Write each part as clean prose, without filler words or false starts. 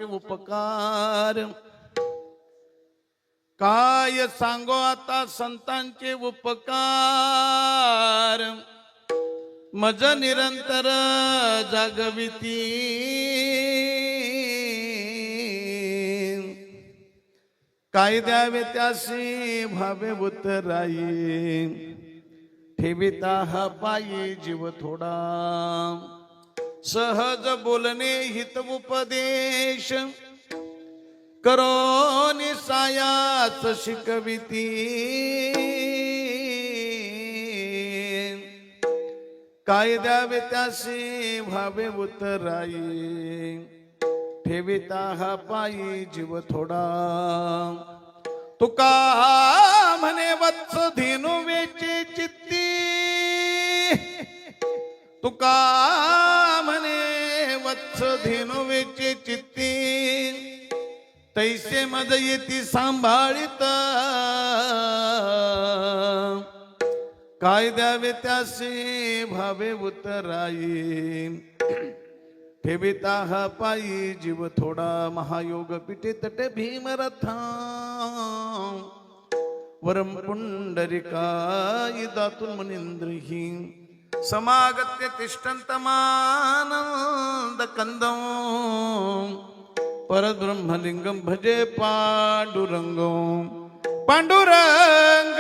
संतांचे उपकार काय सांगो आता संतांचे उपकार मज निरंतर जागविती काय द्यावे त्यासी भावे उतराई ठेविता हा पायी जीव थोडा सहज बोलणे हित उपदेश करो निसायास शिकविती काय द्यावे त्यासी भावे उतराई ठेविता हा पायी जीव थोडा तुका म्हणे वत्स धेनु वेचे चित्ती तुका म्हणे वत्स धेनु वेचे चित्ती तैसे मज येती सांभाळित काय द्यावे त्यासे भावे उतराई ठेविता हा पायी जीव थोडा महायोग पिठे तटे भीमरथा वरम पुंडरिकाय दातुल मनिंद्रही समागत्य तिष्ठन्तमानंद कंदं परब्रह्मलिंगं भजे पांडुरंगं पांडुरंग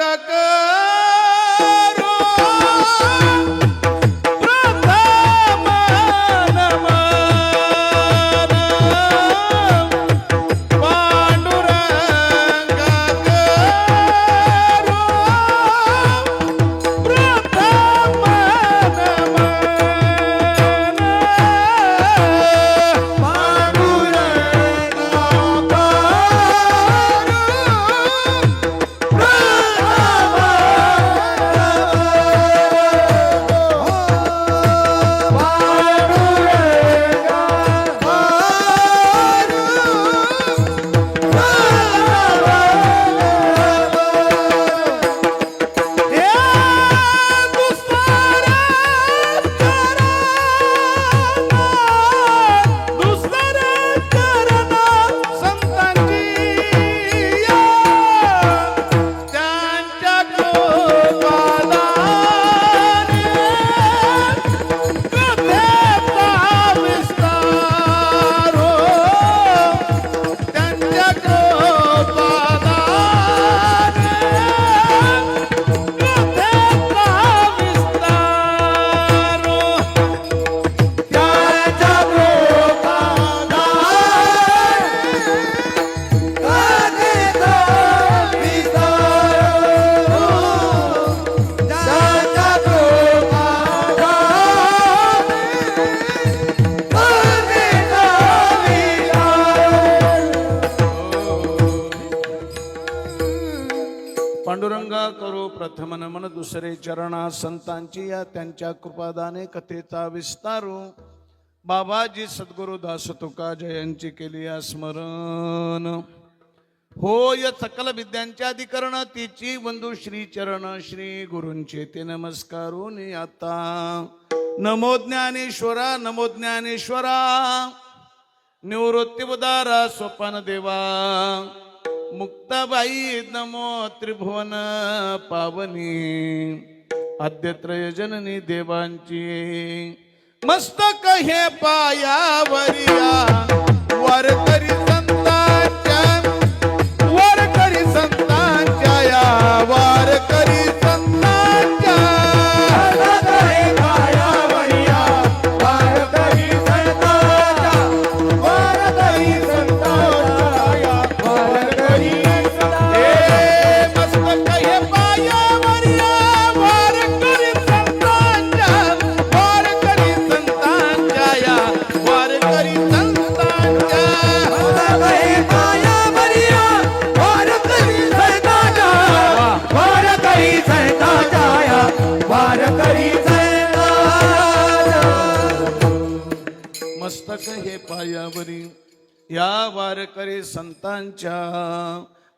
पांडुरंगा करो प्रथम नमन दुसरे चरणा संतांची या त्यांच्या कृपादाने कथेचा विस्तारू बाबाजी सद्गुरु दास तुका जयांची केली स्मरण होय सकल विद्यांच्या अधिकरण तिची बंधू श्री चरण श्री गुरूंचे ते नमस्कारून आता नमो ज्ञानेश्वरा निवृत्ती उदारा सोपान देवा मुक्ताबाई नमो त्रिभुवन पावनी आद्यत्रय जननी देवांची मस्तक हे पायावरिया वारकरी संतांच्या या वारकरी संतांच्या मस्तक हे पायावरी या वारकरी संतांच्या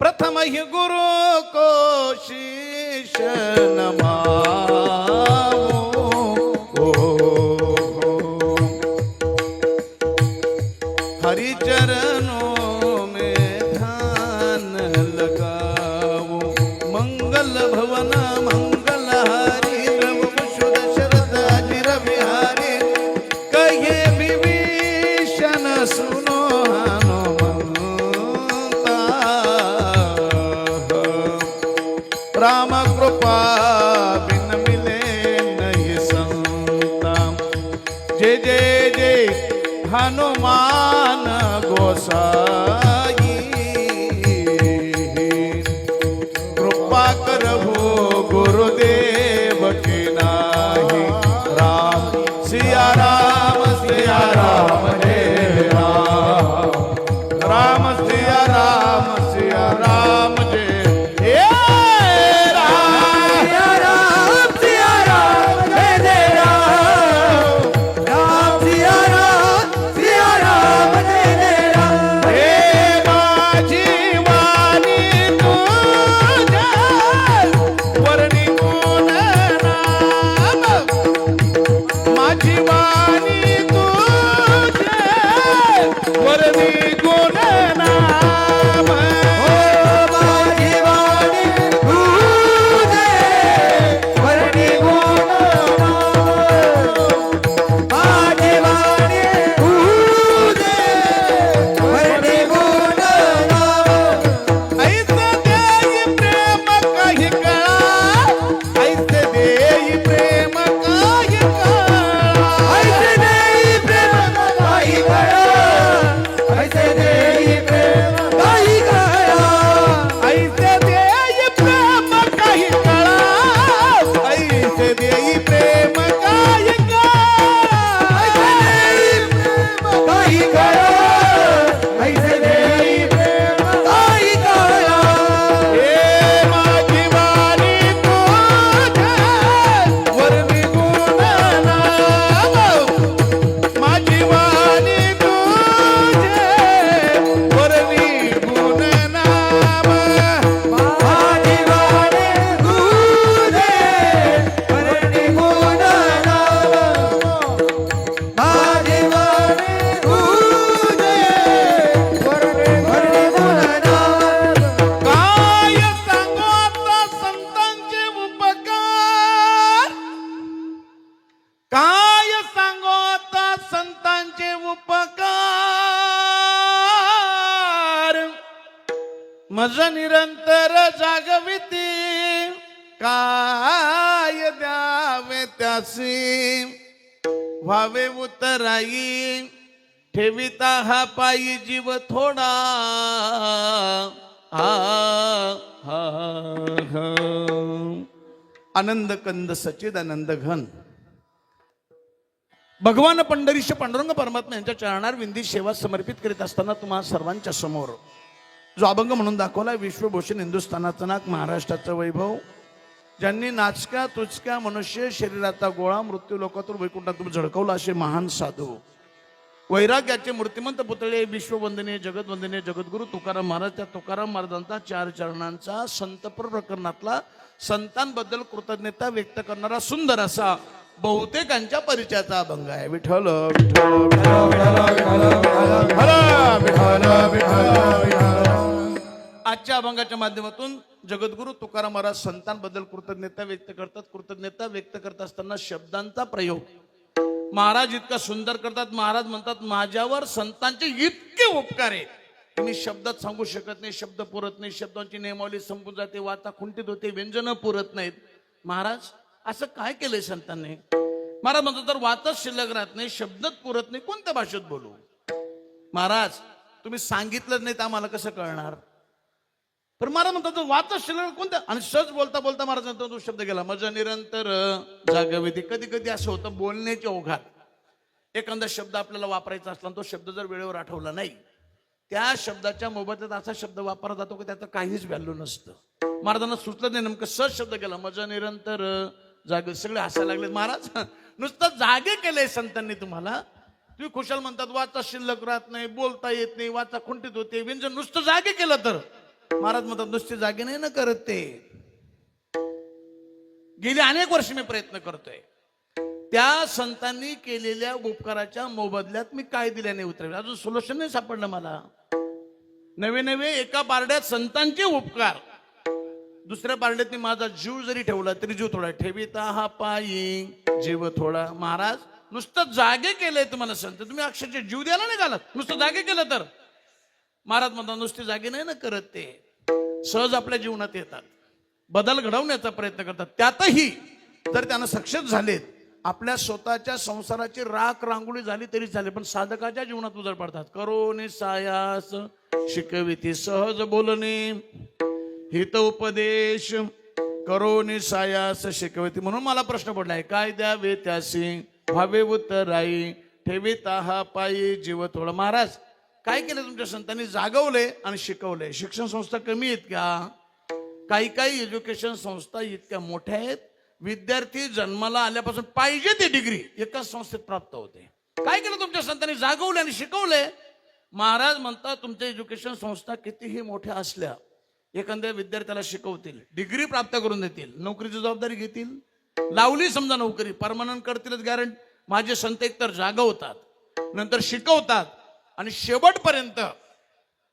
प्रथम ही गुरु को शीश नमावो हरिचर चरणों में ध्यान लगाओ। मंगल भवन मंगलहारी प्रभु शुद्ध शरद अजिर बिहारी कहे विभीषण सुनो हनुमंता। राम कृपा बिन मिले नहीं संता। जय जय जय हनुमान गोसाई कृपा करहु गुरुदेव की नाही। राम सिया राम जय राम। राम सिया राम जय हे मज निरंतर जागविती काय द्यावे त्यासी व्हावे उतराई ठेविता हा पायी जीव थोडा आनंद कंद सच्चिदानंद घन भगवान पंढरीश पांडुरंग परमात्मा यांच्या चरणार विंदी सेवा समर्पित करीत असताना तुम्हा सर्वांच्या समोर जो अभंग म्हणून दाखवला विश्वभूषण हिंदुस्थानाचं नाक महाराष्ट्राचं वैभव ज्यांनी नाचक्या तुचक्या मनुष्य शरीराचा गोळा मृत्यू लोकातून वैकुंठातून झळकवला असे महान साधू वैराग्याचे मूर्तिमंत पुतळे विश्ववंदनीय जगतवंदनीय जगद्गुरु तुकाराम महाराज त्या तुकाराम महाराजांचा 4 चरणांचा संतपर प्रकरणातला संतांबद्दल कृतज्ञता व्यक्त करणारा सुंदर असा बहुतेकांच्या परिचयाचा अभंग आहे। विठ्ठल आजच्या अभंगाच्या माध्यमातून जगद्गुरु तुकाराम महाराज संतांबद्दल कृतज्ञता व्यक्त करतात। कृतज्ञता व्यक्त करत असताना शब्दांचा प्रयोग महाराज इतका सुंदर करतात। महाराज म्हणतात माझ्यावर संतांचे इतके उपकार आहे मी शब्दात सांगू शकत नाही, शब्द पुरत नाही, शब्दांची नियमावली संपून जाते, वाचा खुंटीत होते, व्यंजन पुरत नाहीत। महाराज असं काय केलंय संतांनी? महाराज म्हणतात तर वाचच शिल्लक राहत नाही, शब्दच पुरत नाही, कोणत्या भाषेत बोलू? महाराज तुम्ही सांगितलं नाही तर आम्हाला कसं कळणार? पण महाराज म्हणतात वाचच शिल्लक कोणत्या? आणि सहज बोलता बोलता महाराज म्हणतात तो शब्द गेला मज निरंतर जागविती। कधी कधी असं होतं बोलण्याच्या ओघात एखादा शब्द आपल्याला वापरायचा असला तो शब्द जर वेळेवर आठवला नाही त्या शब्दाच्या मोबदल्यात असा शब्द वापरला जातो की त्याचं काहीच व्हॅल्यू नसतं। महाराजांना सुचलं नाही नेमकं सहज शब्द गेला मज निरंतर जागे। सगळे हसायला लागले महाराज नुसतं जागे केलंय संतांनी तुम्हाला। तुम्ही खुशाल म्हणतात वाचा शिल्लक राहत नाही, बोलता येत नाही, वाचा खुंटीत होते, व्यंजन नुसतं जागे केलं तर। महाराज म्हणतात नुसते जागे नाही ना करत ते, गेली अनेक वर्ष मी प्रयत्न करतोय। त्या संतांनी केलेल्या उपकाराच्या मोबदल्यात मी काय दिल्याने उतरवले? अजून सोल्युशन नाही सापडलं मला. नवे नवे एका पारड्यात संतांचे उपकार, दुसऱ्या पारड्यात मी माझा जीव जरी ठेवला तरी जीव थोडा. ठेविता हा पायी जीव थोडा. महाराज नुसतं जागे केलंय तुम्हाला संत, तुम्ही अक्षरशः जीव द्यायला नाही घालत. नुसतं जागे केलं तर महाराज म्हणतात नुसते जागे नाही ना करत, ते सहज आपल्या जीवनात येतात, बदल घडवण्याचा प्रयत्न करतात. त्यातही जर त्यांना सक्सेस झालेत, आपल्या स्वतःच्या संसाराची राख रांगोळी झाली तरी चालेल, पण साधकाच्या जीवनात उजळ पडतात. करोनी सायास शिकविती सहज बोलणे, हित उपदेश करोनी सायास शिकविती. म्हणून मला प्रश्न पडलाय, काय द्यावे त्यासी व्हावे उत्तराई, ठेविता हा पायी जीव थोडा. महाराज काय केलं तुमच्या संतांनी? जागवले आणि शिकवले. शिक्षण संस्था कमी आहेत का? काही काही एज्युकेशन संस्था इतक्या मोठ्या आहेत, विद्यार्थी जन्माला आल्यापासून पाहिजे ती डिग्री एकाच संस्थेत प्राप्त होते. काय केलं तुमच्या संतांनी? जागवले आणि शिकवले. महाराज म्हणतात तुमच्या एज्युकेशन संस्था कितीही मोठ्या असल्या, एखाद्या विद्यार्थ्याला शिकवतील, डिग्री प्राप्त करून देतील, नोकरीची जबाबदारी घेतील, लावली समजा नोकरी परमनंट करतीलच गॅरंटी. माझे संत एकतर जागवतात, नंतर शिकवतात आणि शेवटपर्यंत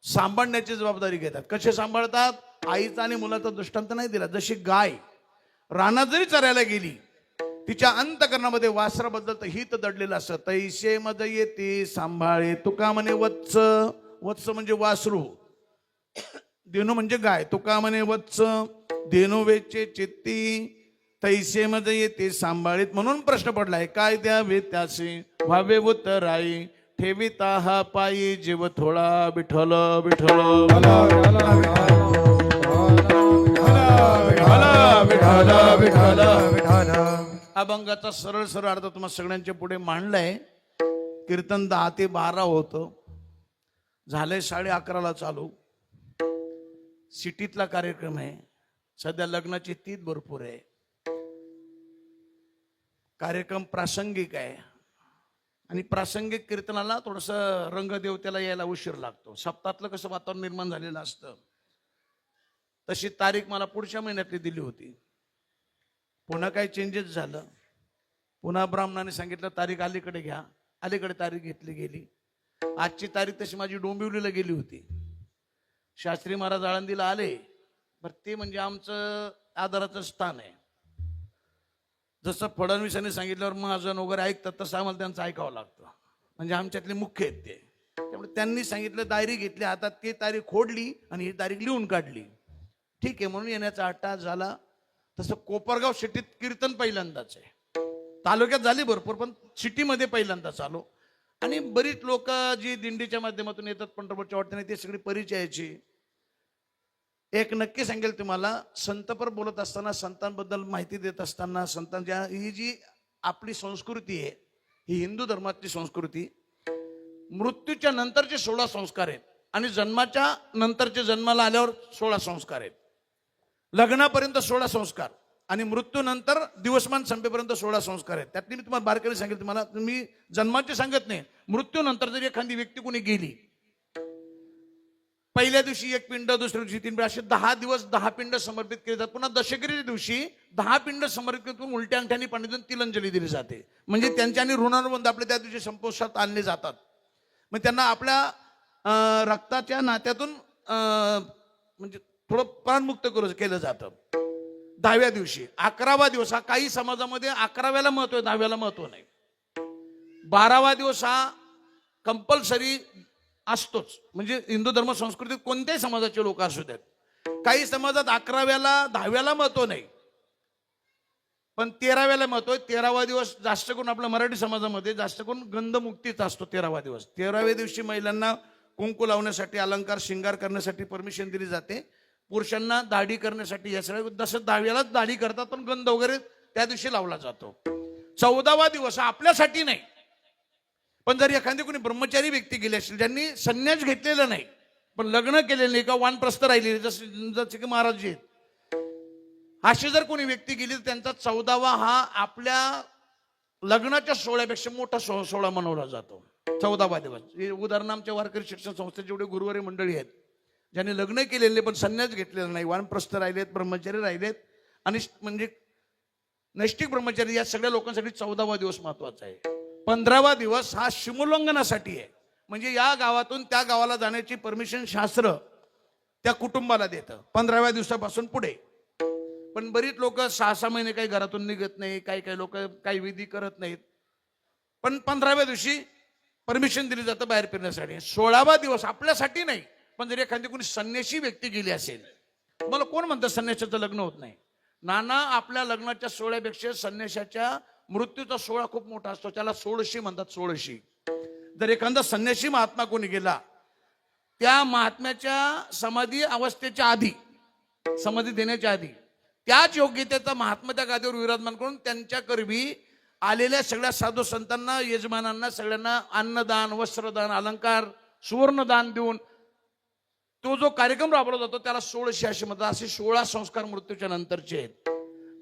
सांभाळण्याची जबाबदारी घेतात. कसे सांभाळतात? आईचा आणि मुलाचा दृष्टांत नाही दिला. जशी गाय रानात जरी चरायला गेली, तिच्या अंतकरणामध्ये वासराबद्दल तर हित दडलेलं असतं. तैसे मध्ये येते सांभाळे तुका म्हणे वत्स. वत्स म्हणजे वासरू, धेनू म्हणजे गाय. तुका म्हणे वत्स धेनू वेचे चित्ती, तैसे मध्ये येते सांभाळीत. म्हणून प्रश्न पडलाय, काय द्यावे त्यासे व्हावे उत्तराई, ठेविता हा पायी जीव थोडा. विठ्ठल विठ्ठल अभंगाचा सरळ सरळ अर्थ तुम्हाला सगळ्यांच्या पुढे मांडलाय. कीर्तन 10 ते 12 होतं, झालंय 11:30 चालू. सिटीतला कार्यक्रम आहे, सध्या लग्नाची तीत भरपूर आहे. कार्यक्रम प्रासंगिक आहे आणि प्रासंगिक कीर्तनाला थोडस रंगदेवतेला यायला उशीर लागतो. सप्ताहातलं कसं वातावरण निर्माण झालेलं असतं, तशी तारीख मला पुढच्या महिन्यातली दिली होती. पुन्हा काही चेंजेस झालं, पुन्हा ब्राह्मणाने सांगितलं तारीख अलीकडे घ्या. अलीकडे तारीख घेतली गेली. आजची तारीख तशी माझी डोंबिवलीला गेली होती. शास्त्री महाराज आळंदीला आले, बरं ते म्हणजे आमचं आदराचं स्थान आहे. जसं फडणवीसांनी सांगितल्यावर महाजन वगैरे ऐकतात, तसं आम्हाला त्यांचं ऐकावं लागतं, म्हणजे आमच्यातले मुख्य आहेत ते. त्यामुळे त्यांनी सांगितलं, डायरी घेतली हातात, ती तारीख खोडली आणि ही तारीख लिहून काढली. ठीक आहे म्हणून येण्याचा 8 तास झाला. तसं कोपरगाव सिटीत कीर्तन पहिल्यांदाच आहे. तालुक्यात झाली भरपूर, पण सिटीमध्ये पहिल्यांदाच आलो. आणि बरीच लोक जी दिंडीच्या माध्यमातून येतात पंढरपूरच्या वाटेने, ते सगळी परिचयाची. एक नक्की सांगेल तुम्हाला, संतपर बोलत असताना, संतांबद्दल माहिती देत असताना, संतांच्या ही जी आपली संस्कृती आहे, ही हिंदू धर्मातली संस्कृती. मृत्यूच्या नंतरचे 16 संस्कार आहेत आणि जन्माच्या नंतरचे, जन्माला आल्यावर 16 संस्कार आहेत. लग्नापर्यंत 16 संस्कार आणि मृत्यूनंतर दिवसमान संपेपर्यंत 16 संस्कार आहेत. त्यातली मी तुम्हाला बारकाईने सांगेल. तुम्हाला मी जन्माचे सांगत नाही, मृत्यूनंतर जर एखादी व्यक्ती कोणी गेली, पहिल्या दिवशी 1 पिंड, दुसऱ्या दिवशी 3 पिंड, असे 10 दिवस 10 पिंड समर्पित केले जातात. पुन्हा दशगिरीच्या दिवशी 10 पिंड समर्पित करून उलट्या अंगठ्याने पाण्यातून तिलांजली दिली जाते. म्हणजे त्यांच्या आणि ऋणानुबंध आपले त्या दिवशी संपुष्टात आणले जातात. मग त्यांना आपल्या रक्ताच्या नात्यातून म्हणजे थोडं प्राणमुक्त केलं जातं. 10व्या दिवशी. 11वा दिवस हा काही समाजामध्ये 11व्याला महत्व आहे, 10व्याला महत्व नाही. 12वा दिवस हा कंपल्सरी असतोच. म्हणजे हिंदू धर्म संस्कृतीत कोणत्याही समाजाचे लोक असू देत. काही समाजात 11व्याला 10व्याला महत्व नाही, पण 13व्याला महत्व आहे. 13वा दिवस जास्त करून आपल्या मराठी समाजामध्ये जास्त करून गंधमुक्तीचा असतो. 13वा दिवस. 13व्या दिवशी महिलांना कुंकू लावण्यासाठी, अलंकार शिंगार करण्यासाठी परमिशन दिली जाते. पुरुषांना दाढी करण्यासाठी, या सगळ्या. जसं 10व्यालाच दाढी करतात, पण गंध वगैरे त्या दिवशी लावला जातो. 14वा दिवस हा आपल्यासाठी नाही, पण जर एखादी कोणी ब्रह्मचारी व्यक्ती गेली असेल, ज्यांनी संन्यास घेतलेला नाही पण लग्न केलेलं नाही, का वानप्रस्थ राहिलेली, जसे की महाराज आहेत, अशी जर कोणी व्यक्ती गेली तर त्यांचा 14वा हा आपल्या लग्नाच्या सोहळ्यापेक्षा मोठा सोहळा मनवला जातो. 14वा दिवस. उदाहरण आमच्या वारकरी शिक्षण संस्थेचे जेवढे गुरुवारी मंडळी आहेत, ज्यांनी लग्न केलेले पण संन्यास घेतलेला नाही, वानप्रस्थ राहिलेत, ब्रह्मचारी राहिलेत, आणि म्हणजे नैष्ठिक ब्रह्मचारी या सगळ्या लोकांसाठी 14वा दिवस महत्वाचा आहे. 15वा दिवस हा शिमोल्लंघनासाठी आहे. म्हणजे या गावातून त्या गावाला जाण्याची परमिशन शास्त्र त्या कुटुंबाला देतं 15व्या दिवसापासून पुढे. पण बरीच लोक 6-6 महिने काही घरातून निघत नाही, काही लोक काही विधी करत नाहीत. पण 15व्या दिवशी परमिशन दिली जातं बाहेर फिरण्यासाठी. 16वा दिवस आपल्यासाठी नाही, पण जर एखादी कोणी संन्याशी व्यक्ती गेली असेल, मला कोण म्हणतं संन्याशाचं लग्न होत नाही? नाना, आपल्या लग्नाच्या सोहळ्यापेक्षा संन्याशाच्या मृत्यूचा सोहळा खूप मोठा असतो. त्याला 16शी म्हणतात, 16शी. जर एखादा संन्याशी महात्मा कोणी गेला, त्या महात्म्याच्या समाधी अवस्थेच्या आधी, समाधी देण्याच्या आधी त्याच योग्यतेचा महात्मा त्या गादीवर विराजमान करून त्यांच्या करवी आलेल्या सगळ्या साधू संतांना, यजमानांना सगळ्यांना अन्नदान, वस्त्रदान, अलंकार, सुवर्णदान देऊन तो जो कार्यक्रम राबवला जातो त्याला 16शी असे म्हणतात. असे 16 संस्कार मृत्यूच्या नंतरचे आहेत.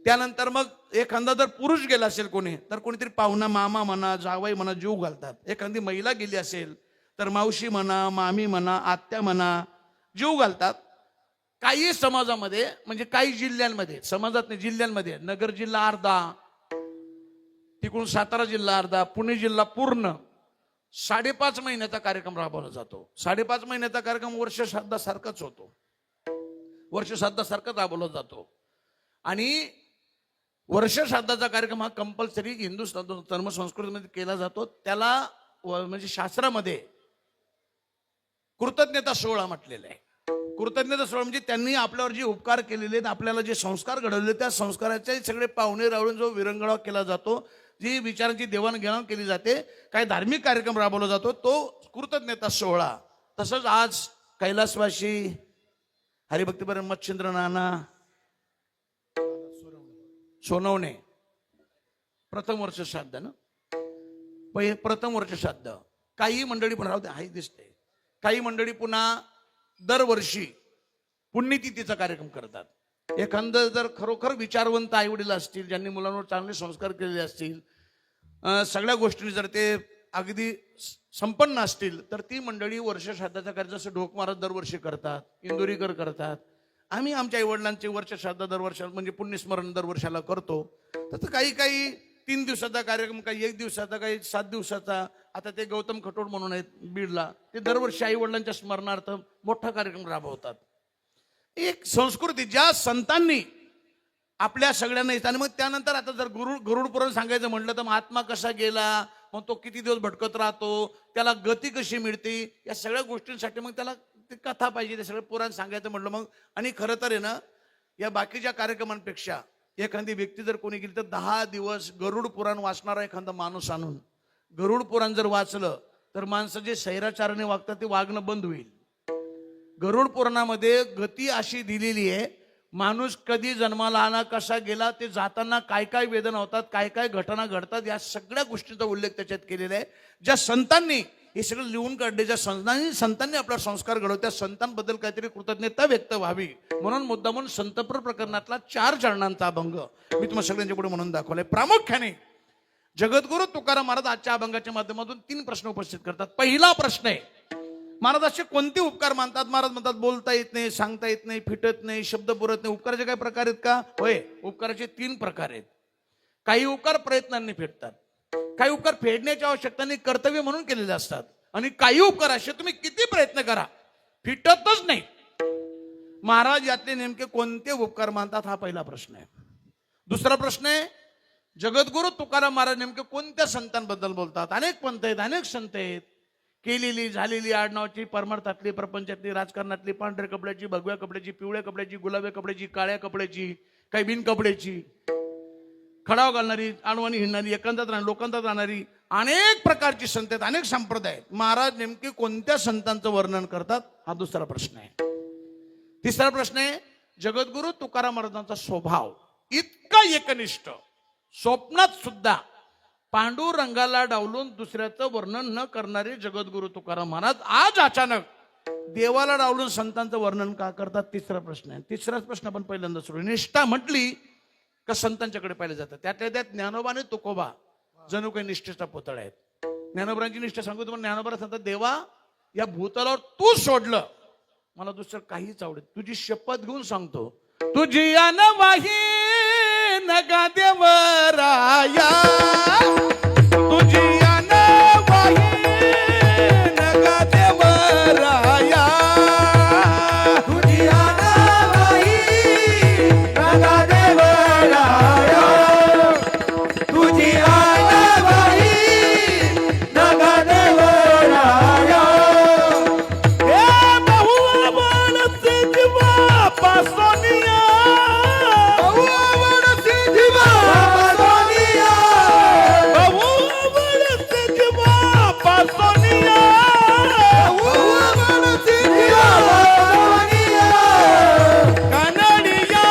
त्यानंतर मग एखादा जर पुरुष गेला असेल कोणी, तर कोणीतरी पाहुणा, मामा म्हणा, जावई म्हणा, जीव घालतात. एखादी महिला गेली असेल तर मावशी म्हणा, मामी म्हणा, आत्या म्हणा, जीव घालतात. काही समाजामध्ये, म्हणजे काही जिल्ह्यांमध्ये, समाजात नाही जिल्ह्यांमध्ये, नगर जिल्हा अर्धा, तिकडून सातारा जिल्हा अर्धा, पुणे जिल्हा पूर्ण 5.5 महिन्याचा कार्यक्रम राबवला जातो. 5.5 महिन्याचा कार्यक्रम वर्ष श्राद्धासारखाच होतो. वर्ष श्राद्धासारखाच राबवला जातो. आणि वर्ष श्राद्धाचा कार्यक्रम हा कंपल्सरी हिंदू धर्मसंस्कृतीमध्ये केला जातो. त्याला म्हणजे शास्त्रामध्ये कृतज्ञता सोहळा म्हटलेला आहे. कृतज्ञता सोहळा म्हणजे त्यांनी आपल्यावर जे उपकार केलेले आहेत, आपल्याला जे संस्कार घडवले, त्या संस्काराचे सगळे पाहुणे रावळून जो विरंगुळा केला जातो, जी विचारांची देवाणघेवाण केली जाते, काही धार्मिक कार्यक्रम राबवला जातो, तो कृतज्ञता सोहळा. तसंच आज कैलासवासी हरिभक्तीपर मच्छिंद्र नाना सोनवणे प्रथम वर्ष श्राद्ध ना, प्रथम वर्ष श्राद्ध. काही मंडळी पण राहते, हाही दिसते, काही मंडळी पुन्हा दरवर्षी पुण्यतिथीचा कार्यक्रम करतात. एखादं जर खरोखर विचारवंत आई वडील असतील, ज्यांनी मुलांवर चांगले संस्कार केलेले असतील, सगळ्या गोष्टी जर ते अगदी संपन्न असतील, तर ती मंडळी वर्ष श्राद्धाचा कार्य जसं ढोक मारत दरवर्षी करतात, इंदोरीकर करतात. आम्ही आमच्या आईवडिलांचे वर्ष श्राद्ध दरवर्षाला म्हणजे पुण्यस्मरण दरवर्षाला करतो. तसं काही 3 दिवसाचा कार्यक्रम, काही 1 दिवसाचा, काही 7 दिवसाचा. आता ते गौतम खटोड म्हणून आहेत बीडला, ते दरवर्षी आई वडिलांच्या स्मरणार्थ मोठा कार्यक्रम राबवतात. एक संस्कृती ज्या संतांनी आपल्या सगळ्यांना येतात. आणि मग त्यानंतर आता जर गरुड पुराण सांगायचं म्हटलं तर महात्मा कसा गेला, मग तो किती दिवस भटकत राहतो, त्याला गती कशी मिळते, या सगळ्या गोष्टींसाठी मग त्याला ते कथा पाहिजे, ते सगळं पुराण सांगायचं म्हटलं मग. आणि खरं तर आहे ना, या बाकीच्या कार्यक्रमांपेक्षा एखादी व्यक्ती जर कोणी गेली तर 10 दिवस गरुड पुराण वाचणारा एखादा माणूस आणून गरुड पुराण जर वाचलं तर माणसं जे शैराचाराने वागतात ते वागणं बंद होईल. गरुड पुराणामध्ये गती अशी दिलेली आहे, माणूस कधी जन्माला आला, कसा गेला, ते जाताना काय काय वेदना होतात, काय काय घटना घडतात, या सगळ्या गोष्टींचा उल्लेख त्याच्यात केलेला आहे. ज्या संतांनी हे सगळं लिहून काढले, ज्या संतांनी आपला संस्कार घडवले, त्या संतांबद्दल काहीतरी कृतज्ञता व्यक्त व्हावी म्हणून मुद्दामून संतपर प्रकरणातला 4 चरणांचा अभंग मी तुम्हाला सगळ्यांच्या पुढे म्हणून दाखवलाय. प्रामुख्याने जगद्गुरु तुकाराम महाराज आजच्या अभंगाच्या माध्यमातून 3 प्रश्न उपस्थित करतात. पहिला प्रश्न आहे, महाराज असे कोणते उपकार मानतात? महाराज म्हणतात बोलता येत नाही, सांगता येत नाही, फिटत नाही, शब्द पुरत नाही. उपकाराचे काय प्रकार आहेत का? होय, उपकाराचे 3 प्रकार आहेत. काही उपकार प्रयत्नांनी फेडतात, काही उपकार फेडण्याच्या आवश्यकता नाही, कर्तव्य म्हणून केलेले असतात, आणि काही उपकार असे तुम्ही किती प्रयत्न करा फिटतच नाही. महाराज यातले नेमके कोणते उपकार मानतात? हा पहिला प्रश्न आहे. दुसरा प्रश्न आहे, जगद्गुरु तुकाराम महाराज नेमके कोणत्या संतांबद्दल बोलतात? अनेक पंथ आहेत, अनेक संत आहेत, केलेली झालेली, आडनावाची, परमार्थातली, प्रपंचातली, राजकारणातली, पांढऱ्या कपड्याची, भगव्या कपड्याची, पिवळ्या कपड्याची, गुलाबी कपड्याची, काळ्या कपड्याची, काही बिन कपड्याची, खडाव घालणारी, आडवानी हिंडणारी, एकांतात लोकांतात राहणारी, अनेक प्रकारची संत आहेत, अनेक संप्रदाय आहेत. महाराज नेमके कोणत्या संतांचं वर्णन करतात? हा दुसरा प्रश्न आहे. तिसरा प्रश्न आहे, जगद्गुरु तुकाराम महाराजांचा स्वभाव इतका एकनिष्ठ, स्वप्नात सुद्धा पांडुरंगाला डावलून दुसऱ्याचं वर्णन न करणारे जगद्गुरु तुकाराम महाराज आज अचानक देवाला डावलून संतांचं वर्णन का करतात? तिसरा प्रश्न आहे. तिसराच प्रश्न आपण पहिल्यांदा सुरू. निष्ठा म्हटली का संतांच्याकडे पाहिलं जातं. त्यातल्या त्यात ज्ञानोबा आणि तुकोबा जणू काही निष्ठेचा पुतळा आहेत. ज्ञानोबांची निष्ठा सांगतो तुम्हाला. ज्ञानोबा सांगतात, देवा या भूतलावर तू सोडलं मला दुसरं काहीच आवडत, तुझी शपथ घेऊन सांगतो, तुझी अनवाही नगा देवराया तुझी अनवाई नगा देवराया तुझी अनवाई नगा देवराया तुझी अनवाई नगा देवराया हे बहुवड सिजवा पासोनिया बहुवड सिजवा पासोनिया बहुवड सिजवा पासोनिया बहुवड सिजवा पासोनिया कानडिया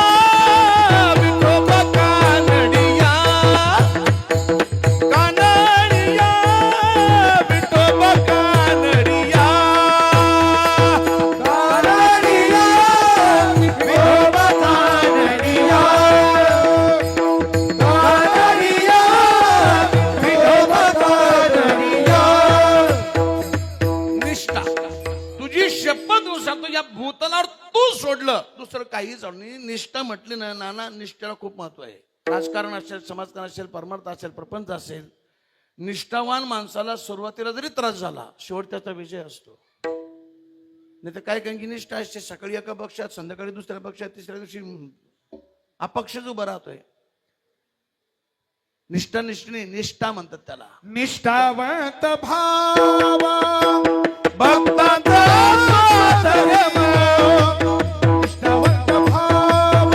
विठोबा कानडिया कानडिया विठोबा कानडिया कानडिया विठोबा कानडिया कानडिया विठोबा कानडिया निष्ठा तुझी शपथ सांगतो या भूतलावर तू सोडलं दुसरं काही जाऊ नाही. निष्ठा म्हटली ना नाना निष्ठेला खूप महत्व आहे. राजकारण असेल समाजकारण असेल परमार्थ असेल प्रपंच असेल निष्ठावान माणसाला सुरुवातीला जरी त्रास झाला शेवट त्याचा विजय असतो. नाही तर काय कारण की निष्ठा असते सकाळी एका पक्षात संध्याकाळी दुसऱ्या पक्षात तिसऱ्या दिवशी अपक्षच उभा राहतोय. निष्ठा निष्ठेने निष्ठा म्हणतात त्याला. निष्ठावंत भाव भक्तांचा धर्म निष्ठावंत भाव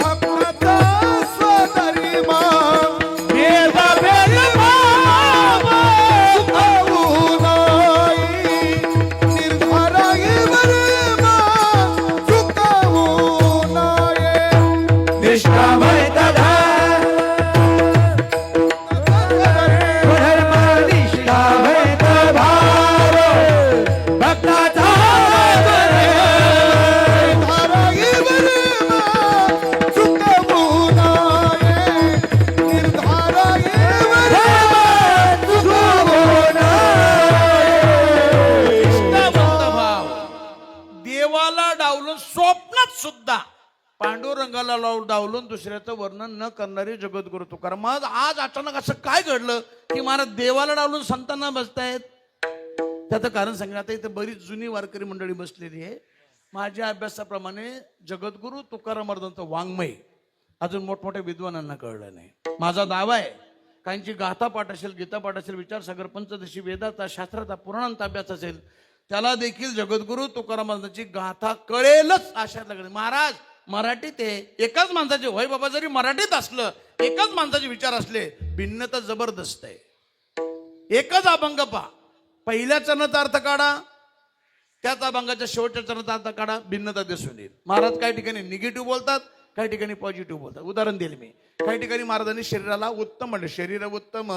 भक्ताचा स्वधर्म भेदभाव सुखावू नाही निर्धाराई वर्म सुखावू नाही निष्ठावंत धर्म निष्ठावंत भाव भक्ताचा निर्धाराई वर्म सुखावू नाही निर्धाराई वर्म सुखावू नाही निष्ठावंत भाव देवाला डावलून स्वप्नात सुद्धा पांडुरंगाला डावलून दुसऱ्याचं वर्णन न करणारे जगद्गुरु तुकाराम. आज अचानक असं काय घडलं की महाराज देवाला डावलून संतांना बसतायत. त्याचं कारण सांगितलं. आता इथे बरीच जुनी वारकरी मंडळी बसलेली आहे. माझ्या अभ्यासाप्रमाणे जगद्गुरु तुकाराम महाराजांचं वाङ्मय अजून मोठमोठ्या विद्वानांना कळलं नाही. माझा दावा आहे काहींची गाथा पाठ असेल गीता पाठ असेल विचारसागर पंचदशी वेदाचा शास्त्राचा पुराणांचा अभ्यास असेल त्याला देखील जगद्गुरु तुकाराम महाराजांची गाथा कळेलच आशात लागले. महाराज मराठीत आहे एकाच माणसाचे होय बाबा जरी मराठीत असलं एकाच माणसाचे विचार असले भिन्नता जबरदस्त आहे. एकच अभंग पहा पहिल्या चरणाचा अर्थ काढा त्याच अभंगाच्या शेवटच्या चरणाचा अर्थ काढा भिन्नता दिसून येईल. महाराज काही ठिकाणी निगेटिव्ह बोलतात काही ठिकाणी पॉझिटिव्ह बोलतात. उदाहरण देईल मी. काही ठिकाणी महाराजांनी शरीराला उत्तम म्हणले. शरीर उत्तम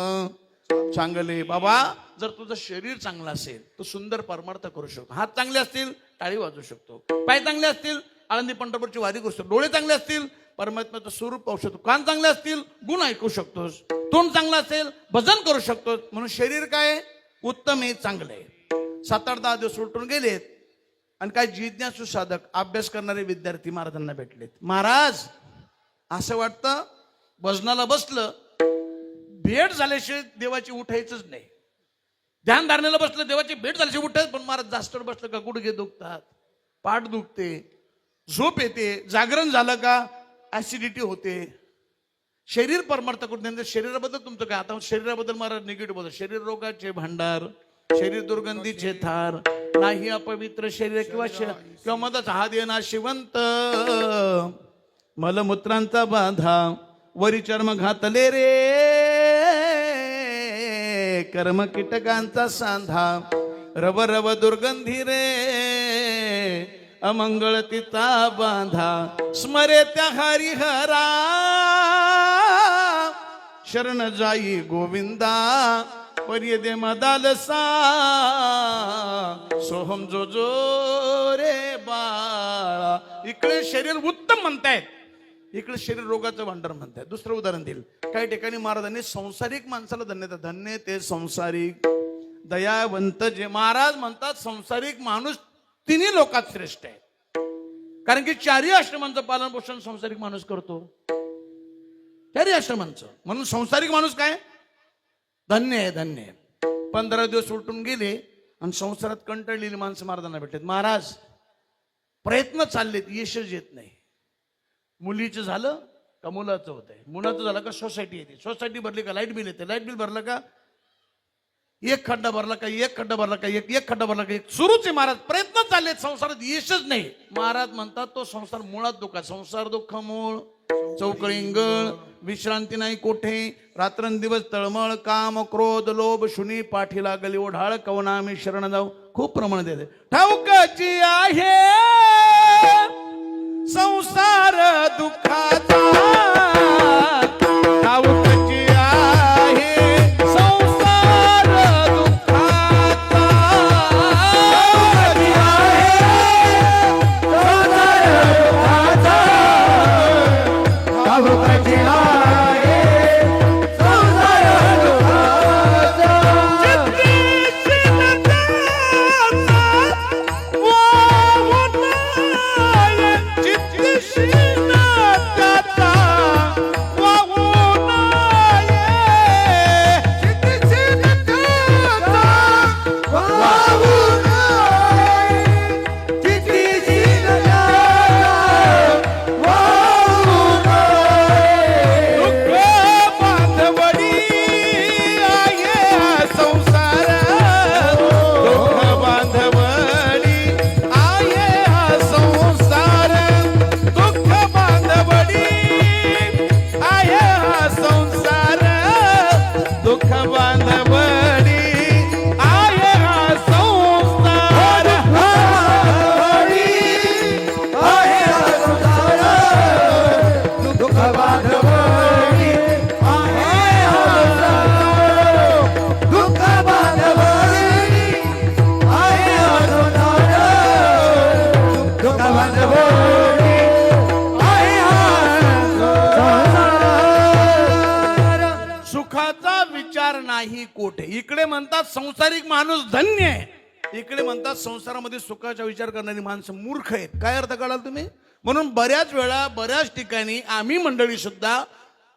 चांगले. बाबा जर तुझं शरीर चांगलं असेल तर सुंदर परमार्थ करू शकतो. हात चांगले असतील टाळी वाजवू शकतो. पाय चांगले असतील आळंदी पंढरपूरची वारी करू शकतो. डोळे चांगले असतील परमात्म्याचं स्वरूप पाहू शकतो. कान चांगले असतील गुण ऐकू शकतोस. तोंड चांगलं असेल भजन करू शकतोस. म्हणून शरीर काय उत्तम आहे चांगलं आहे. 7-8-10 दिवस उलटून गेलेत आणि काय जिज्ञासू साधक अभ्यास करणारे विद्यार्थी महाराजांना भेटलेत. महाराज असं वाटतं भजनाला बसलं भेट झाल्याशिवाय देवाची उठायचंच नाही. ध्यान धारणेला बसलं देवाची भेट झाल्याशिवाय उठायच. पण महाराज जास्त बसलं का गुडघे दुखतात पाठ दुखते झोप येते. जागरण झालं का ऍसिडिटी होते. शरीर परमार्थ करून शरीराबद्दल तुमचं काय. आता शरीराबद्दल महाराज निगेटिव्ह बोलतात. शरीर रोगाचे भांडार शरीर दुर्गंधीचे थार नाही अपवित्र शरीर किंवा मधाचा हा देना शिवंत मलमूत्रांचा बाधा वरी चर्म घातले रे कर्म कीटकांचा सांधा रव रव दुर्गंधी रे अमंगळ तिचा बांधा स्मरे त्या हरिहरा शरण जाई गोविंदा पर्य दे मदालसा सोहम जो जो रे बाळा. इकडे शरीर उत्तम म्हणतायत इकडे शरीर रोगाचं भांडार म्हणतायत. दुसरं उदाहरण देईल. काही ठिकाणी महाराजांनी संसारिक माणसाला धन्यता धन्य ते संसारिक दयावंत जे. महाराज म्हणतात संसारिक माणूस तिन्ही लोकात श्रेष्ठ आहे. कारण की 4ही आश्रमांचं पालन पोषण संसारिक माणूस करतो. चारी आश्रमांचं. म्हणून संसारिक माणूस काय धन्य आहे, धन्य आहे. 15 दिवस उलटून गेले आणि संसारात कंटाळलेली माणसं महाराजांना भेटतात. महाराज प्रयत्न चाललेत, यशच येत नाही. मुलीचं झालं का मुलाचं होत आहे, मुलाचं झालं का सोसायटी येते, सोसायटी भरली का लाईट बिल येते, लाईट बिल भरलं का एक खड्डा भरला का एक खड्डा भरला का एक खड्डा भरला का एक, सुरूच आहे. महाराज प्रयत्न चाललेत, संसारात यशच नाही. महाराज म्हणतात तो संसार मुळात दुःख, संसार दुःख मूळ चौकळींगळ, विश्रांती नाही कोठे, रात्रंदिवस तळमळ, काम क्रोध लोभ शुनी, पाठी लागली ओढाळ, कवना मी शरण जाऊ. खूप प्रमाण देते. ठाऊकाची आहे संसार दुःखाचा, ठाऊकाची आहे संसार दुःखाचा, ठाऊकाची आहे ठाऊकाची आहे संसार दुःखाचा. सुखाचा विचार नाही कोठे. इकडे म्हणतात संसारिक माणूस धन्य आहे, इकडे म्हणतात संसारामध्ये सुखाचा विचार करणारी माणसं मूर्ख आहेत. काय अर्थ काढाल तुम्ही? म्हणून बऱ्याच वेळा बऱ्याच ठिकाणी आम्ही मंडळी सुद्धा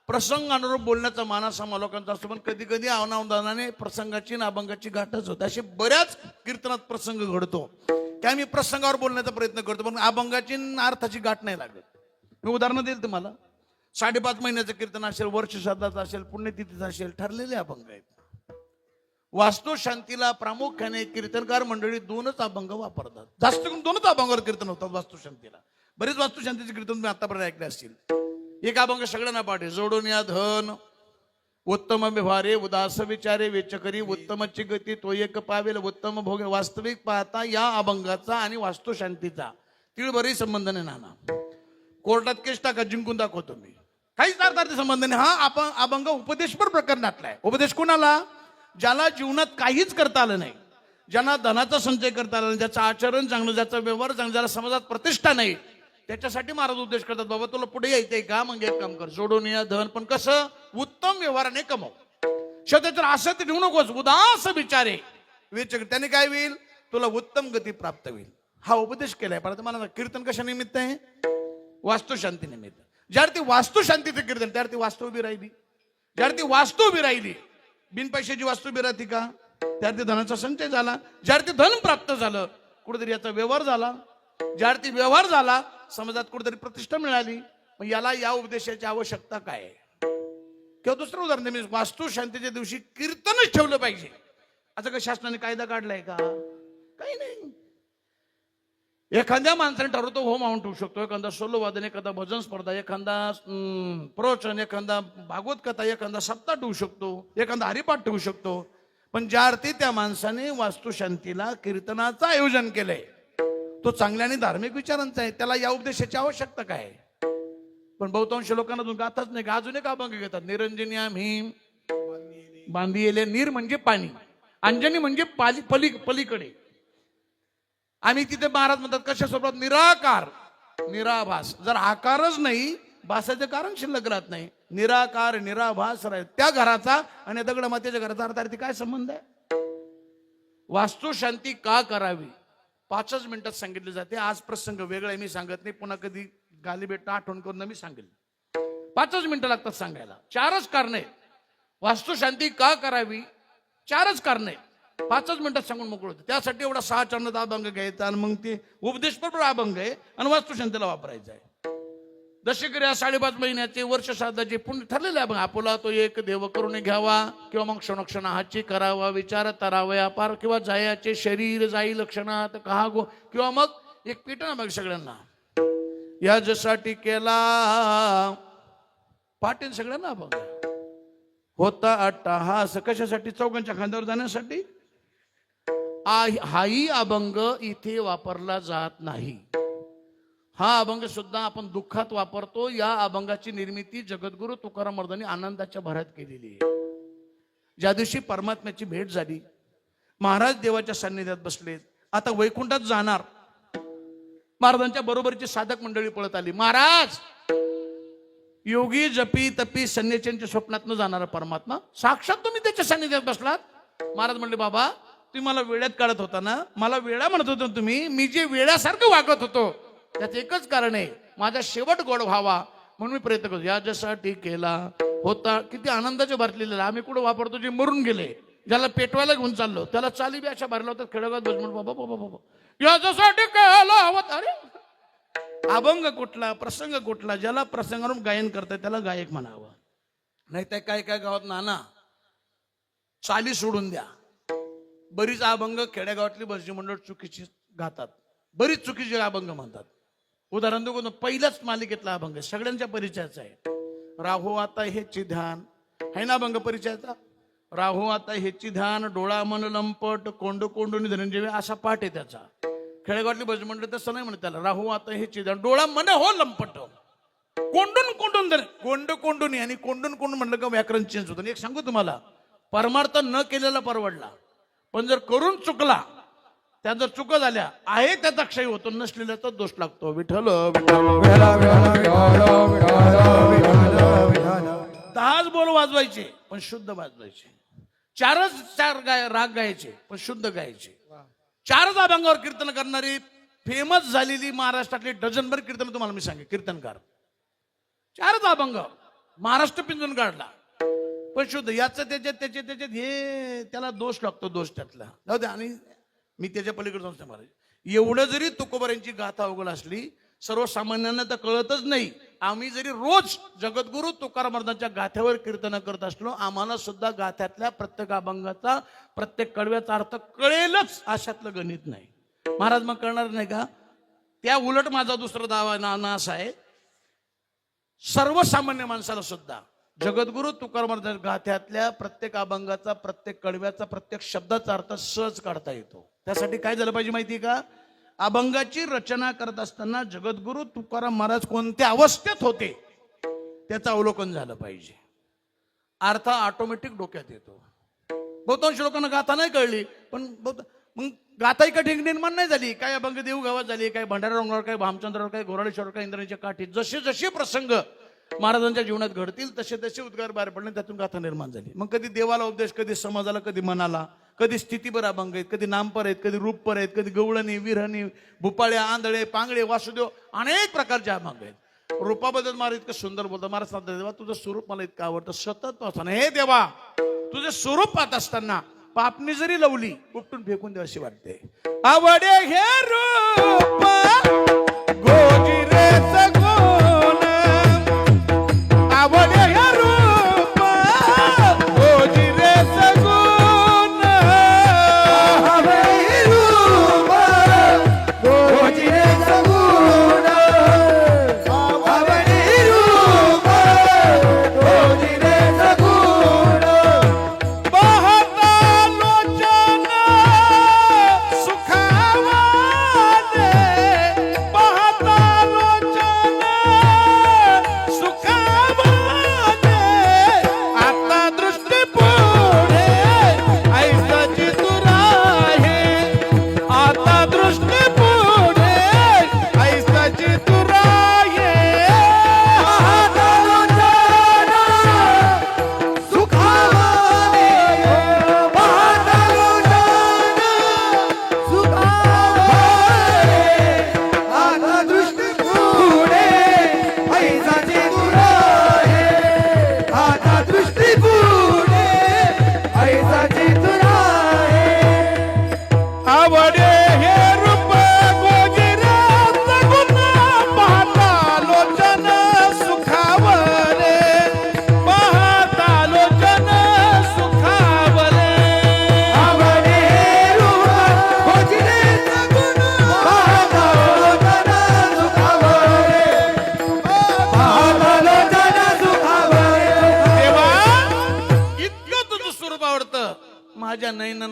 प्रसंगानुरूप बोलण्याचा मानस आम्हा लोकांचा असतो, पण कधी कधी अनावधानाने प्रसंगाची आणि अभंगाची गाठच होते. असे बऱ्याच कीर्तनात प्रसंग घडतो की आम्ही प्रसंगावर बोलण्याचा प्रयत्न करतो, पण अभंगाची आणि अर्थाची गाठ नाही लागत. मी उदाहरण देईल तुम्हाला. 5.5 महिन्याचं कीर्तन असेल, वर्ष श्राद्धाचं असेल, पुण्यतिथीचं असेल, ठरलेले अभंग आहेत. वास्तुशांतीला प्रामुख्याने कीर्तनकार मंडळी 2च अभंग वापरतात. जास्त करून 2च अभंगावर कीर्तन होतात वास्तुशांतीला. बरेच वास्तुशांतीचे कीर्तन तुम्ही आतापर्यंत ऐकले असतील. एक अभंग सगळ्यांना पाठ आहे. जोडून या धन उत्तम व्यवहारे, उदास विचारे, वेचकरी उत्तमची गती, तो एक पावेल उत्तम भोग. वास्तविक पाहता या अभंगाचा आणि वास्तुशांतीचा तिळभरही संबंध नाही. नाना कोर्टात केस टाका, जिंकून दाखवतो मी, काहीच अर्थार्थी संबंध नाही. हा आपण अभंग उपदेशपर प्रकरणातला आहे. उपदेश कोणाला? ज्याला जीवनात काहीच करता आलं नाही, ज्यांना धनाचा संचय करता आला नाही, ज्याचं आचरण चांगलं, ज्याचा व्यवहार चांगला, ज्याला समाजात प्रतिष्ठा नाही, त्याच्यासाठी महाराज उपदेश करतात. बाबा तुला पुढे यायचंय का? मग एक काम कर, जोडून या धन, पण कसं? उत्तम व्यवहाराने कमव. शेवटी असं ते ठेवू नकोस, उदास विचारे विचार, त्याने काय होईल? तुला उत्तम गती प्राप्त होईल. हा उपदेश केलाय. पण मला कीर्तन कशा निमित्त आहे? वास्तुशांती निमित्त. ज्यार्थी वास्तुशांतीचं कीर्तन त्यार्थी वास्तू उभी राहिली. ज्यार्थी वास्तू उभी राहिली, बिन पैशाची वास्तू उभी राहते का? त्यार्थी धनाचा संचय झाला. ज्यार्थी धन प्राप्त झालं, कुठेतरी याचा व्यवहार झाला. ज्यार्थी व्यवहार झाला, समाजात कुठेतरी प्रतिष्ठा मिळाली. मग याला या उपदेशाची आवश्यकता काय? किंवा दुसरं उदाहरण, मी वास्तुशांतीच्या दिवशी कीर्तनच ठेवलं पाहिजे असं का शासनाने कायदा काढलाय का? काही नाही. एखाद्या माणसाने ठरवतो होम माऊंट ठेवू शकतो, एखादा सोलो वादन, एखादा भजन स्पर्धा, एखादा प्रवचन, एखादा भागवत कथा, एखादा सप्ताह ठेवू शकतो, एखादा हरिपाठ ठेवू शकतो. पण ज्या अर्थी त्या माणसाने वास्तुशांतीला कीर्तनाचं आयोजन केलंय, तो चांगल्या आणि धार्मिक विचारांचा आहे, त्याला या उपदेशाची आवश्यकता काय? पण बहुतांश लोकांना अजून गाताच नाही. अजून एक अभंग घेतात. निरंजनी आम्ही बांधी येले. नीर म्हणजे पाणी, अंजनी म्हणजे पलीकडे. आम्ही तिथे महाराज म्हणतात कशा स्वरूपात? निराकार, निराभास. जर आकारच नाही, भासाचं कारण शिल्लक राहत नाही. निराकार निराभास राहील त्या घराचा आणि दगड मातेच्या घराचा अर्थार्थी काय संबंध आहे? वास्तुशांती का करावी 5च मिनिटात सांगितले जाते. आज प्रसंग वेगळा आहे, मी सांगत नाही. पुन्हा कधी गाली भेटता आठवण करून मी सांगेल. 5च मिनिटं लागतात सांगायला. 4च कारणे. वास्तुशांती का करावी? 4च कारणे 5च मिनिटात सांगून मोकळ होते. त्यासाठी एवढा 6 चरणाचा अभंग घ्यायचा आणि मग ते उपदेशपर अभंग आहे आणि वास्तुशांतीला वापरायचा आहे. दशक्रिया 5.5 महिन्याचे वर्ष श्राद्धाचे पुण्य ठरलेले अभंग. आपुला तो एक देव करून घ्यावा किंवा मग क्षणक्षण हाची करावा विचार तरावया पार किंवा जायाचे शरीर जाई लक्षणात कहा गो किंवा मग एक पेटना बघ सगळ्यांना याच्यासाठी केला पाटील सगळ्यांना अभंग होता अट्टाहास कशासाठी? चौघांच्या खांद्यावर जाण्यासाठी. हाही अभंग इथे वापरला जात नाही. हा अभंग सुद्धा आपण दुःखात वापरतो. या अभंगाची निर्मिती जगद्गुरु तुकाराम महाराजांनी आनंदाच्या भरात केलेली आहे. ज्या दिवशी परमात्म्याची भेट झाली, महाराज देवाच्या सान्निध्यात बसलेत, आता वैकुंठात जाणार. महाराजांच्या बरोबरची साधक मंडळी पळत आली. महाराज योगी जपी तपी संन्याशांच्या स्वप्नातनं जाणारा परमात्मा साक्षात तुम्ही त्याच्या सान्निध्यात बसलात. महाराज म्हणले बाबा तुम्ही मला वेड्यात काढत होता ना, मला वेडा म्हणत होता तुम्ही, मी जे वेड्यासारखं वागत होतो त्याचं एकच कारण आहे, माझा शेवट गोड व्हावा म्हणून मी प्रयत्न करतो. याच्यासाठी केला होता. किती आनंदाच्या भरलेला. आम्ही कुठं वापरतो जे मरून गेले, ज्याला पेटवायला घेऊन चाललो त्याला चाली बी अशा भरला होता खेळगावात बस बाबा बाबा बाबा याच्यासाठी केला होता. अरे अभंग कुठला प्रसंग कुठला, ज्याला प्रसंगावरून गायन करताय त्याला गायक म्हणावं. नाही तर काय काय गावात नाना चाली सोडून द्या. बरीच अभंग खेड्यागावातली भजनी मंडळ चुकीची गातात, बरीच चुकीचे अभंग म्हणतात. उदाहरण देऊ, पहिल्याच मालिकेतला अभंग सगळ्यांच्या परिचयाचा आहे. राहो आता हेची ध्यान है ना अभंग परिचयाचा. राहो आता हेची ध्यान डोळा मन लंपट कोंड कोंडून धनंजय असा पाठ आहे त्याचा. खेडेगावातली भजन मंडळ तसं नाही म्हणत त्याला. राहो आता हेची ध्यान डोळा मन हो लंपट कोंडून कोंडून धर कोंड कोंडून आणि कोंडून कोंडून म्हणलं का व्याकरण चेंज होतं. एक सांगू तुम्हाला, परमार्थ न केलेला परवडला, पण जर करून चुकला त्या जर चुका झाल्या आहे त्याचा क्षय होतो, नसलेल्याचा दोष लागतो. विठ्ठल दहाच बोल वाजवायचे पण शुद्ध वाजवायचे. चार राग गायचे पण शुद्ध गायचे. 4च अभंगावर कीर्तन करणारी फेमस झालेली महाराष्ट्रातली डझनभर कीर्तन तुम्हाला मी सांगे. कीर्तनकार 4च अभंग महाराष्ट्र पिंजून काढला पण शुद्ध. याचं त्याच्यात हे त्याला दोष लागतो, दोष त्यातला जाऊ दे. आणि मी त्याच्या पलीकडे जाऊन सांगणार, एवढं जरी तुकोबारांची गाथा अवघड असली सर्वसामान्यांना तर कळतच नाही. आम्ही जरी रोज जगद्गुरु तुकाराम महाराजांच्या गाथ्यावर कीर्तन करत असलो, आम्हाला सुद्धा गाथ्यातल्या प्रत्येक अभंगाचा प्रत्येक कडव्याचा अर्थ कळेलच अशातलं गणित नाही. महाराज मग कळणार नाही का? त्या उलट माझा दुसरा दावा ना असा आहे, सर्वसामान्य माणसाला सुद्धा जगद्गुरु तुकाराम महाराजांच्या गाथ्यातल्या प्रत्येक अभंगाचा प्रत्येक कडव्याचा प्रत्येक शब्दाचा अर्थ सहज काढता येतो. त्यासाठी काय झालं पाहिजे माहिती का? अभंगाची रचना करत असताना जगद्गुरु तुकाराम महाराज कोणत्या अवस्थेत होते त्याचं अवलोकन झालं पाहिजे. अर्थ ऑटोमॅटिक डोक्यात येतो. बहुतांश लोकांना गाथा नाही कळली, पण मग गाथाही कठीण निर्माण नाही झाली. काय अभंग देऊगावात झाली, काय भंडारा रंगावर, काय भामचंद्रावर, काय घोराळेश्वरावर, काय इंद्राणीच्या काठीत. जसे जसे प्रसंग महाराजांच्या जीवनात घडतील तसे तसे उद्गार बाहेर पडले, त्यातून गाथा निर्माण झाली. मग कधी देवाला उपदेश, कधी समाजाला, कधी मनाला, कधी स्थितीपर अभंग आहेत, कधी नामपर आहेत, कधी रूपपर आहेत, कधी गवळणी विरहणी भुपाळ्या आंधळे पांगळे वासुदेव अनेक प्रकारचे अभंग आहेत. रूपाबद्दल महाराज इतकं सुंदर बोलतात. महाराज सांगतात देवा तुझं स्वरूप मला इतकं आवडतं, सतत असताना हे देवा तुझं स्वरूप पाहत असताना पापणी जरी लवली उपटून फेकून द्यावी अशी वाटते. आवडे हे रूप गोजी रे सगुण, आवडे हे रूप गोजी रे सगुण, आवडे रूप गोजी रे सगुण, आवडे रूप गोजी रे सगुण, पाहता लोचन सुखावा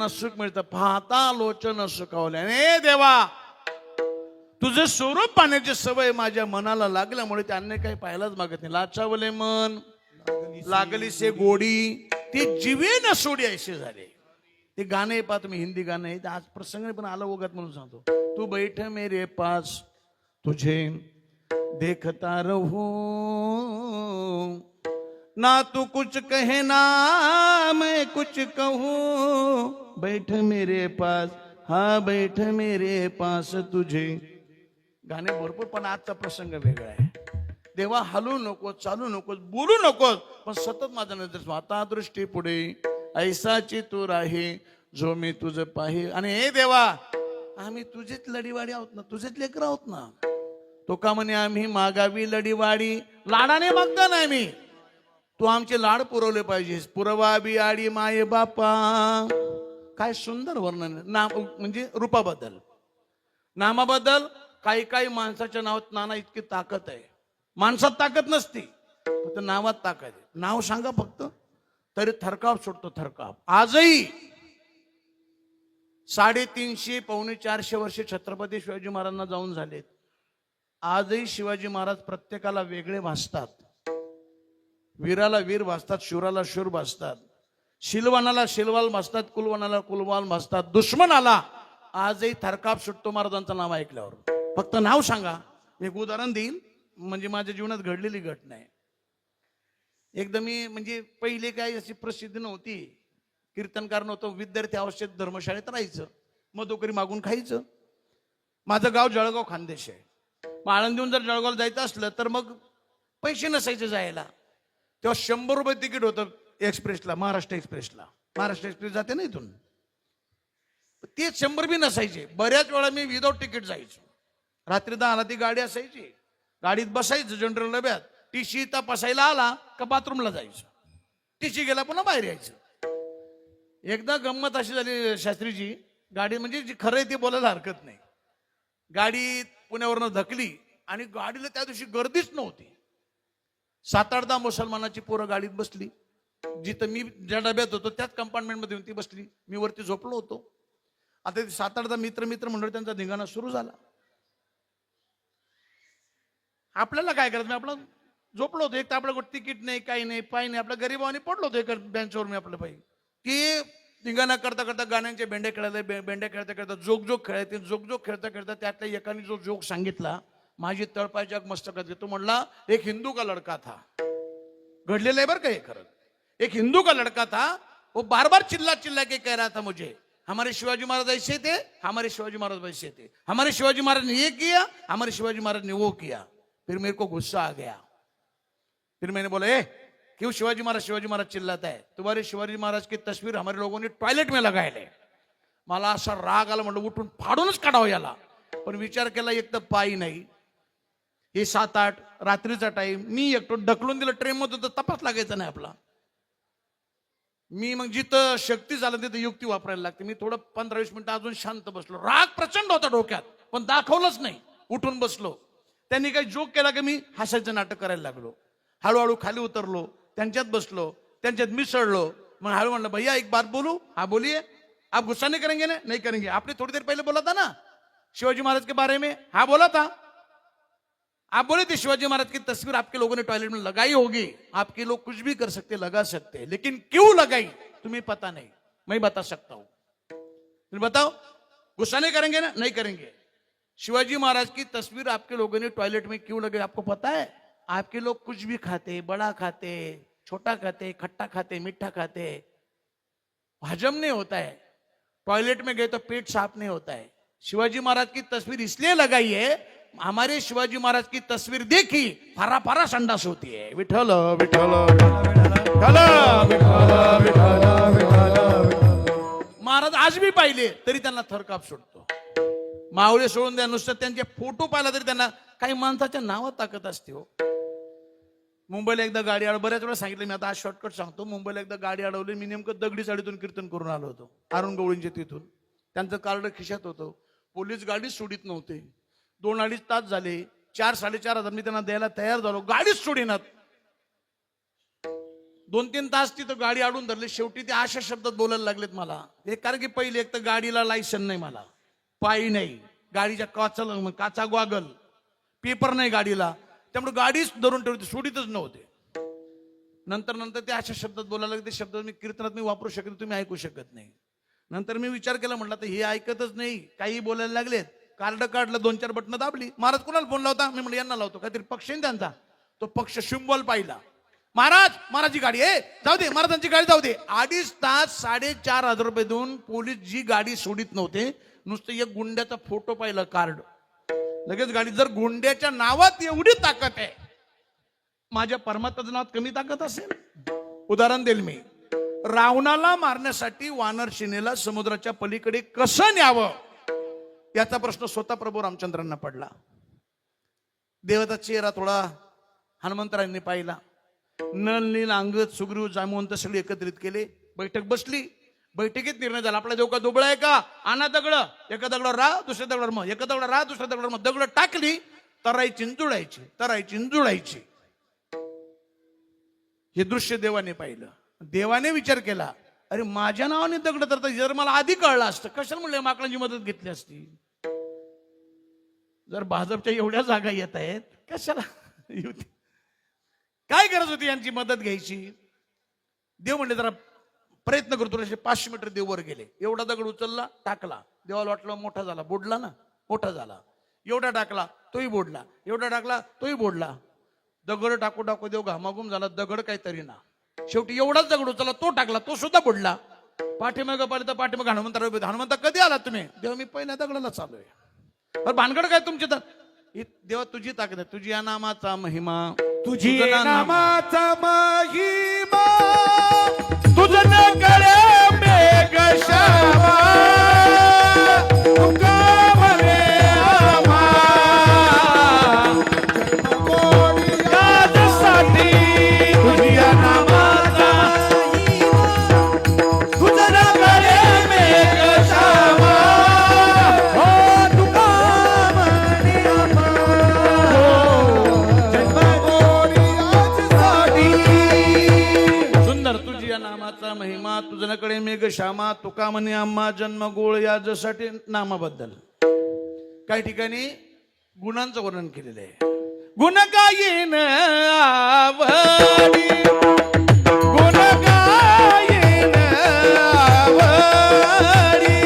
सुख मिळतं, पाहता लोचन सुखावल्याने. देवा तुझं स्वरूप पाहण्याची सवय माझ्या मनाला लागल्यामुळे त्यांनी काही पाहायलाच मागत नाही. लाचावले मन लागली से गोडी ती जीवे न सोडी ऐसे झाले. ते गाणे पहा तुम्ही, हिंदी गाणं आहे. आज प्रसंग पण आलं उगत म्हणून सांगतो. तू बैठ मेरे पास तुझे देखता रहूं ना, तू कुछ कहे ना मैं कुछ कहूं, बैठ मेरे पास, हा बैठ मेरे पास तुझे. गाणे भरपूर, पण आजचा प्रसंग वेगळा आहे. देवा हलू नकोस, चालू नकोस, बोलू नकोस, पण सतत माझा नजर स्वतः दृष्टी पुढे ऐसाची तू राही जो मी तुझं पाहि. आणि हे देवा आम्ही तुझेच लढीवाडी आहोत ना, तुझेच लेकर आहोत ना. तो का म्हणे आम्ही मागावी लढीवाडी, लाडाने मागता नाही मी, तू आमचे लाड पुरवले पाहिजेस. पुरवावी आडी माये बापा. काय सुंदर वर्णन. नाम म्हणजे रूपाबद्दल, नामाबद्दल. काही काही माणसाच्या नावात नाना इतकी ताकद आहे. माणसात ताकद नसती, फक्त नावात ताकद आहे. नाव सांगा फक्त तरी थरकाप सुटतो, थरकाप. आजही 350 पावणे 400 वर्षे छत्रपती शिवाजी महाराजांना जाऊन झालेत. आजही शिवाजी महाराज प्रत्येकाला वेगळे भासतात. वीराला वीर भासतात, शूराला शूर भासतात, शिलवानाला शिलवाल भासतात, कुलवानाला कुलवाल भासतात. दुश्मनाला आजही थरकाप सुटतो महाराजांचं नाव ऐकल्यावर. फक्त नाव सांगा. एक उदाहरण देईल, म्हणजे माझ्या जीवनात घडलेली घटना आहे. एकदा मी, म्हणजे पहिले काही अशी प्रसिद्धी नव्हती, कीर्तनकार नव्हतं, विद्यार्थी अवस्थेत धर्मशाळेत राहायचं, मधुकरी मागून खायचं. माझं गाव जळगाव खानदेश आहे. मग आळंदीहून जर जळगावला जायचं असलं तर मग पैसे नसायचे जायला. तेव्हा 100 रुपये तिकीट होतं एक्सप्रेसला, महाराष्ट्र एक्सप्रेसला. महाराष्ट्र एक्सप्रेस जाते ना इथून, ते 100 बी नसायचे. बऱ्याच वेळा मी विदाऊट तिकीट जायचो. रात्री 10ला ती गाडी असायची, गाडीत बसायचं जनरल डब्यात. टीसी तपासायला आला का बाथरूमला जायचं, टीसी गेला पुन्हा बाहेर यायचं. एकदा गंमत अशी झाली शास्त्रीजी, गाडी म्हणजे जी खरं आहे ते बोलायला हरकत नाही. गाडी पुण्यावरनं धकली आणि गाडीला त्या दिवशी गर्दीच नव्हती. 7-8 मुसलमानाची पोरं गाडीत बसली. जिथं मी ज्या डब्यात होतो त्याच कंपार्टमेंट मध्ये ती बसली. मी वरती झोपलो होतो. आता 7-8 मित्र म्हणून त्यांचा धिंगाणा सुरू झाला. आपल्याला काय करायचं, मी आपलं झोपलो होतो. एक तर आपल्याकडे तिकीट नाही, काही नाही, पाय नाही. आपल्या गरीबाने पडलो होतो एका बेंचवर मी आपलं पाहिजे की धिंगाणा करता करता गाण्यांचे बेंडे खेळायला, बेंडे खेळता खेळता जोक खेळायचे. जोक खेळता खेळता त्यातल्या एकाने जो जोक सांगितला, माझी तळपायच्या मस्तकात घेतो. म्हणला एक हिंदू का लड़का था. घडलेलं आहे बरं का हे खरं. एक हिंदू का लड़का था, वो बार बार चिल्ला चिल्ला के कह रहा था मुझे, हमारे शिवाजी महाराज ऐसे थे, हमारे शिवाजी महाराज वैसे थे, हमारे शिवाजी महाराज ने ये किया, हमारे शिवाजी महाराज ने वो किया. फिर मेरे को गुस्सा आ गया. फिर मैंने बोला, ए क्यों शिवाजी महाराज चिल्लाता है, तुम्हारे शिवाजी महाराज की तस्वीर हमारे लोगों ने टॉयलेट में लगाए. मला असा राग आला, म्हटलं उठून फाडूनच काढावं याला. पण विचार केला, एक तर पायी नाही, हे 7-8 रात्रीचा टाइम, मी एकटो ढकलून दिलं ट्रेन मधून, तर तपास लागायचा नाही आपला. मी मग जिथं शक्ती झालं तिथं युक्ती वापरायला लागते. मी थोडं 15-20 मिनिटं अजून शांत बसलो. राग प्रचंड होता डोक्यात, पण दाखवलंच नाही. उठून बसलो. त्यांनी काही जोक केला की मी हसायचं नाटक करायला लागलो. हळूहळू खाली उतरलो, त्यांच्यात बसलो, त्यांच्यात मिसळलो. मग हळू म्हणलं, भैया एक बात बोलू. हा बोलिए. आप गुस्सा नहीं करेंगे ना? नहीं करेंगे. आपने थोड़ी देर पहले बोला था ना शिवाजी महाराज के बारे में. हाँ बोला था. आप बोले थे शिवाजी महाराज की तस्वीर आपके लोगों ने टॉयलेट में लगाई होगी. आपके लोग कुछ भी कर सकते, लगा सकते, लेकिन क्यों लगाई तुम्हें पता नहीं, मैं बता सकता हूं. फिर बताओ, गुस्सा नहीं करेंगे ना? नहीं करेंगे. शिवाजी महाराज की तस्वीर आपके लोगों ने टॉयलेट में क्यों लगाई आपको पता है? आपके लोग कुछ भी खाते, बड़ा खाते, छोटा खाते, खट्टा खाते, मीठा खाते, हजम नहीं होता है. टॉयलेट में गए तो पेट साफ नहीं होता है. शिवाजी महाराज की तस्वीर इसलिए लगाई है, हमारे शिवाजी महाराज की तस्वीर देखी, फारा फारा संडास होती है. विठल विठल महाराज आज भी पाहिले तरी त्यांना थरकाप सुटतो. मावळे सोडून द्या, नुसतं त्यांचे फोटो पाहिला तरी त्यांना काही माणसाच्या नावात ताकद असते. हो, मुंबईला एकदा गाडी अडवली. बऱ्याच वेळा सांगितलं मी, आता आज शॉर्टकट सांगतो. मुंबईला एकदा गाडी अडवली. मी नेमकं दगडी चाळीतून कीर्तन करून आलो होतो, अरुण गवळींच्या तिथून. त्यांचं कार्ड खिशात होतं. पोलीस गाडीच सोडित नव्हते. 2-2.5 तास झाले. 4-4.5 हजार मी त्यांना द्यायला तयार झालो, गाडीच सोडिनात. 2-3 तास तिथं गाडी अडून धरली. शेवटी ते अशा शब्दात बोलायला लागलेत मला. हे कारण की पहिले एक तर गाडीला लायसन नाही, मला पायी नाही, गाडीच्या काचा गॉगल, पेपर नाही गाडीला, त्यामुळे गाडीच धरून ठेवली, सोडीतच नव्हते. नंतर ते अशा शब्दात बोलायला लागले. ते शब्द मी कीर्तनात मी वापरू शकत नाही, तुम्ही ऐकू शकत नाही. नंतर मी विचार केला, म्हटलं तर हे ऐकतच नाही, काही बोलायला लागलेत. कार्ड काढलं, 2-4 बटणं दाबली. महाराज कोणाला फोन लावता? मी म्हटलं यांना लावतो, काहीतरी पक्ष आहे त्यांचा. तो पक्ष सिम्बॉल पाहिला. महाराजची गाडी आहे, जाऊ दे, महाराजांची गाडी जाऊ दे. 2.5 तास 4,500 रुपये देऊन पोलीस जी गाडी सोडित नव्हते. नुसतं एक गुंड्याचा फोटो पाहिला, कार्ड, लगेच गाडी. जर गुंड्याच्या नावात एवढी ताकद आहे, माझ्या परमात्म्याच्या नावात कमी ताकद असेल? उदाहरण देईल मी. रावणाला मारण्यासाठी वानर सेनेला समुद्राच्या पलीकडे कसं न्यावं याचा प्रश्न स्वतः प्रभू रामचंद्रांना पडला. देवाचा चेहरा थोडा हनुमंतरायांनी पाहिला. नल नील अंगद सुग्रीव जामवंत सगळे एकत्रित केले. बैठक बसली. बैठकीत निर्णय झाला, आपला देव का दुबळा आहे का? आणा दगड, एका दगडावर राह, दुसऱ्या दगडावर मग, एका दगडावर राह, दुसऱ्या दगडावर मग. दगड टाकली, तरायची जुळायची. हे दृश्य देवाने पाहिलं. देवाने विचार केला, अरे माझ्या नावाने दगड तर जर मला आधी कळलं असतं, कशाला म्हणलं माकडांची मदत घेतली असती? जर भाजपच्या एवढ्या जागा येत आहेत, कशाला काय गरज होती यांची मदत घ्यायची? देव म्हणले जरा प्रयत्न करतो. 500 मीटर देव वर गेले. एवढा दगड उचलला, टाकला. देवाला वाटलं मोठा झाला, बोडला ना, मोठा झाला. एवढा टाकला, तोही बोडला. एवढा टाकला, तोही बोडला. दगड टाकू देव घामाघूम झाला. दगड काहीतरी ना. शेवटी एवढाच दगड उचलला, तो टाकला, तो सुद्धा बोडला. पाठीमागं पाहिलं तर पाठीमागं हनुमंत कधी आला तुम्ही? देव मी पहिल्या दगडाला चालू आहे. भानगड काय तुमची? तर देवा तुझी ताकद आहे, तुझी या नामाचा महिमा, तुझी नामाचा महिमा, तुझं न करे मेघ श्यामा, तुका म्हणे आम्हा यासाठी तुझी या नामाचा महिमा, तुझं न करे मेघ श्यामा, हो तुका म्हणे आम्हा जन्मगोरी आजसाठी. सुंदर. तुझी या नामाचा महिमा, तुझ्याकडे मेघ श्यामा, तुका म्हणे आम्हा जन्म गोळ यासाठी. नामाबद्दल काही ठिकाणी गुणांचं वर्णन केलेलं आहे. गुण गायीन आवडी, गुण गायीन आवडी,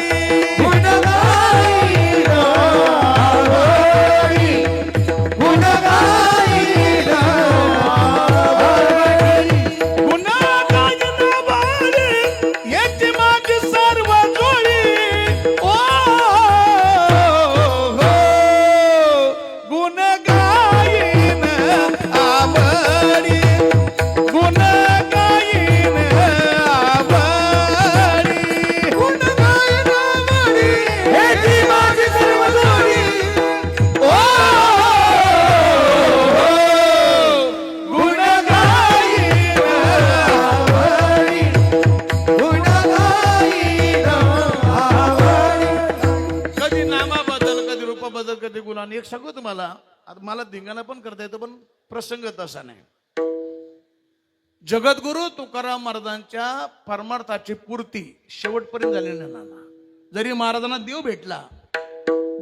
गुण गाईन आवडी, गुण गाईन आवडी, गुण गायीन आवडी, याची माझी सर्व जोडी. ओ गुण गायीन आवडी, गुण गायीन आवडी, गुण गाईन आवडी, ह्याची माझी सर्व जोडी. ओ गुण गायीन आवडी, गुण गाईन आवडी. कधी नामाबद्दल, कधी रूपाबद्दल, कधी गुणाने. एक सांगू तुम्हाला, आता मला धिंगाणा पण करता येतं, पण प्रसंग तसा नाही. जगद्गुरु तुकाराम महाराजांच्या परमार्थाची पूर्ती शेवटपर्यंत झाली नाही नाना. जरी महाराजांना देव भेटला,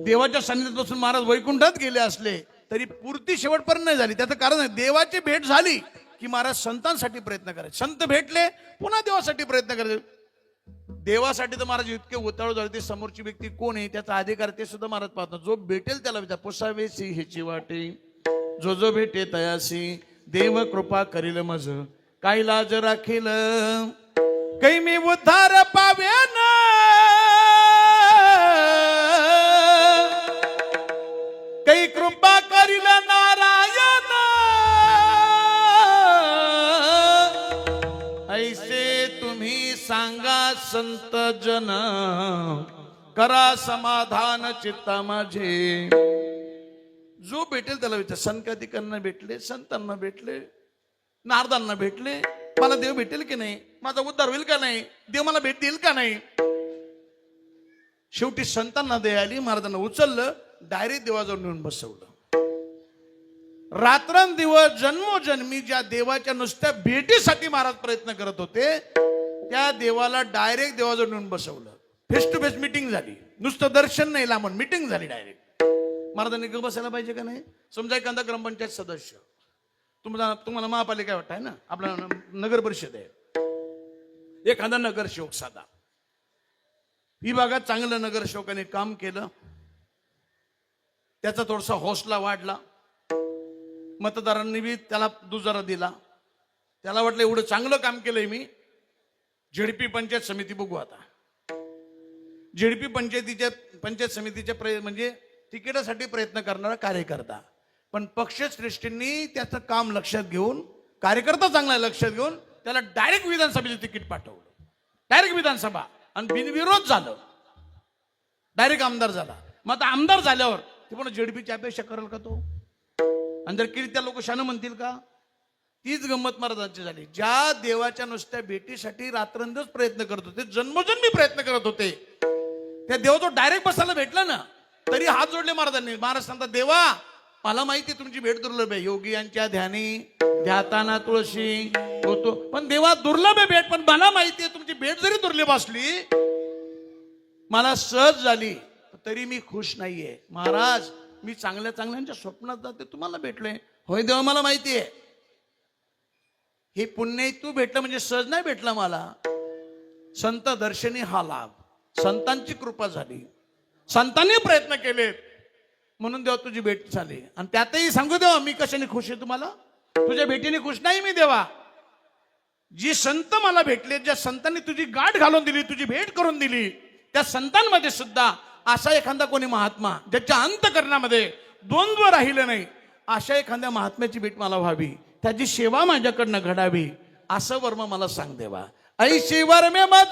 देवाच्या सान्निध्यात बसून महाराज वैकुंठात गेले असले, तरी पूर्ती शेवटपर्यंत नाही झाली. त्याचं कारण आहे, देवाची भेट झाली की महाराज संतांसाठी प्रयत्न करायचे. संत भेटले, पुन्हा देवासाठी प्रयत्न करायचे. देवासाठी तर महाराज इतके उताळू झाले, ते समोरची व्यक्ती कोण आहे, त्याचा अधिकार ते सुद्धा महाराज पाहतात. जो भेटेल त्याला विचार. पुसावेसी ह्याची वाटे, जो भेटे तयासी, देव कृपा करील मज, काही लाज राखील, काही मी उद्धार पावेन, काही कृपा करील नारायण, ऐसे तुम्ही सांगा संत जन, करा समाधान चित्ता माझे. जो भेटेल त्याला विचार. संकाधिकांना भेटले, संतांना भेटले, नारदांना भेटले, मला देव भेटेल की नाही, माझा उद्धार होईल का नाही, देव मला भेट देईल का नाही. शेवटी संतांना दया आली, महाराजांना उचललं, डायरेक्ट देवाजवळ नेऊन बसवलं. रात्रंदिवस जन्मोजन्मी ज्या देवाच्या नुसत्या भेटीसाठी महाराज प्रयत्न करत होते, त्या देवाला डायरेक्ट देवाजवळ नेऊन बसवलं. फेस टू फेस मीटिंग झाली. नुसतं दर्शन नाही, लांबून मीटिंग झाली डायरेक्ट. महाराजांनी ग बसायला पाहिजे का नाही? समजा एखादा ग्रामपंचायत सदस्य, तुम्हाला महापालिका वाटत आहे ना, आपला नगर परिषद आहे, एखादा नगरसेवक साधा विभागात चांगलं नगरसेवकाने काम केलं, त्याचा थोडासा हौसला वाढला, मतदारांनी बी त्याला दुजारा दिला, त्याला वाटलं एवढं चांगलं काम केलंय मी, झेडपी पंचायत समिती बघू आता. झेडपी पंचायत समितीच्या म्हणजे तिकिटासाठी प्रयत्न करणारा कार्यकर्ता, पण पक्षश्रेष्ठींनी त्याचं काम लक्षात घेऊन, कार्यकर्ता चांगला लक्षात घेऊन त्याला डायरेक्ट विधानसभेचं तिकीट पाठवलं. डायरेक्ट विधानसभा, आणि बिनविरोध झालं, डायरेक्ट आमदार झाला. मग आता आमदार झाल्यावर ते पण झेडपीची अपेक्षा करेल का तो? आणि जर केली त्या लोक शानं म्हणतील का? तीच गंमत महाराजांची झाली. ज्या देवाच्या नुसत्या भेटीसाठी रात्रंदिवस प्रयत्न करत होते, जन्मोजन्मी प्रयत्न करत होते, त्या देवाचा डायरेक्ट बसायला भेटला ना, तरी हात जोडले महाराजांनी. महाराज सांगतात, देवा मला माहिती तुमची भेट दुर्लभ आहे, योगी यांच्या ध्यानी ध्याताना तुळशी होतो, पण देवा दुर्लभ आहे भेट, पण मला माहिती आहे तुमची भेट जरी दुर्लभ असली, मला सहज झाली, तरी मी खुश नाहीये. महाराज मी चांगल्या चांगल्यांच्या स्वप्नात जाते, तुम्हाला भेटले. होय देवा मला माहिती आहे, हे पुण्य तू भेटलं म्हणजे सहज नाही भेटलं मला. संत दर्शनी हा लाभ, संतांची कृपा झाली, संतांनी प्रयत्न केलेत म्हणून देवा तुझी भेट झाली. आणि त्यातही सांगू देवा मी कशाने खुश आहे तुम्हाला? तुझ्या भेटीने खुश नाही मी देवा. जी संत मला भेटले, ज्या संतांनी तुझी गाठ घालून दिली, तुझी भेट करून दिली, त्या संतांमध्ये सुद्धा असा एखादा कोणी महात्मा ज्याच्या अंतकरणामध्ये द्वंद्व राहिलं नाही, अशा एखाद्या महात्म्याची भेट मला व्हावी, त्याची सेवा माझ्याकडनं घडावी, असं वर्म मला सांग देवा. ऐशी वर्मे माझ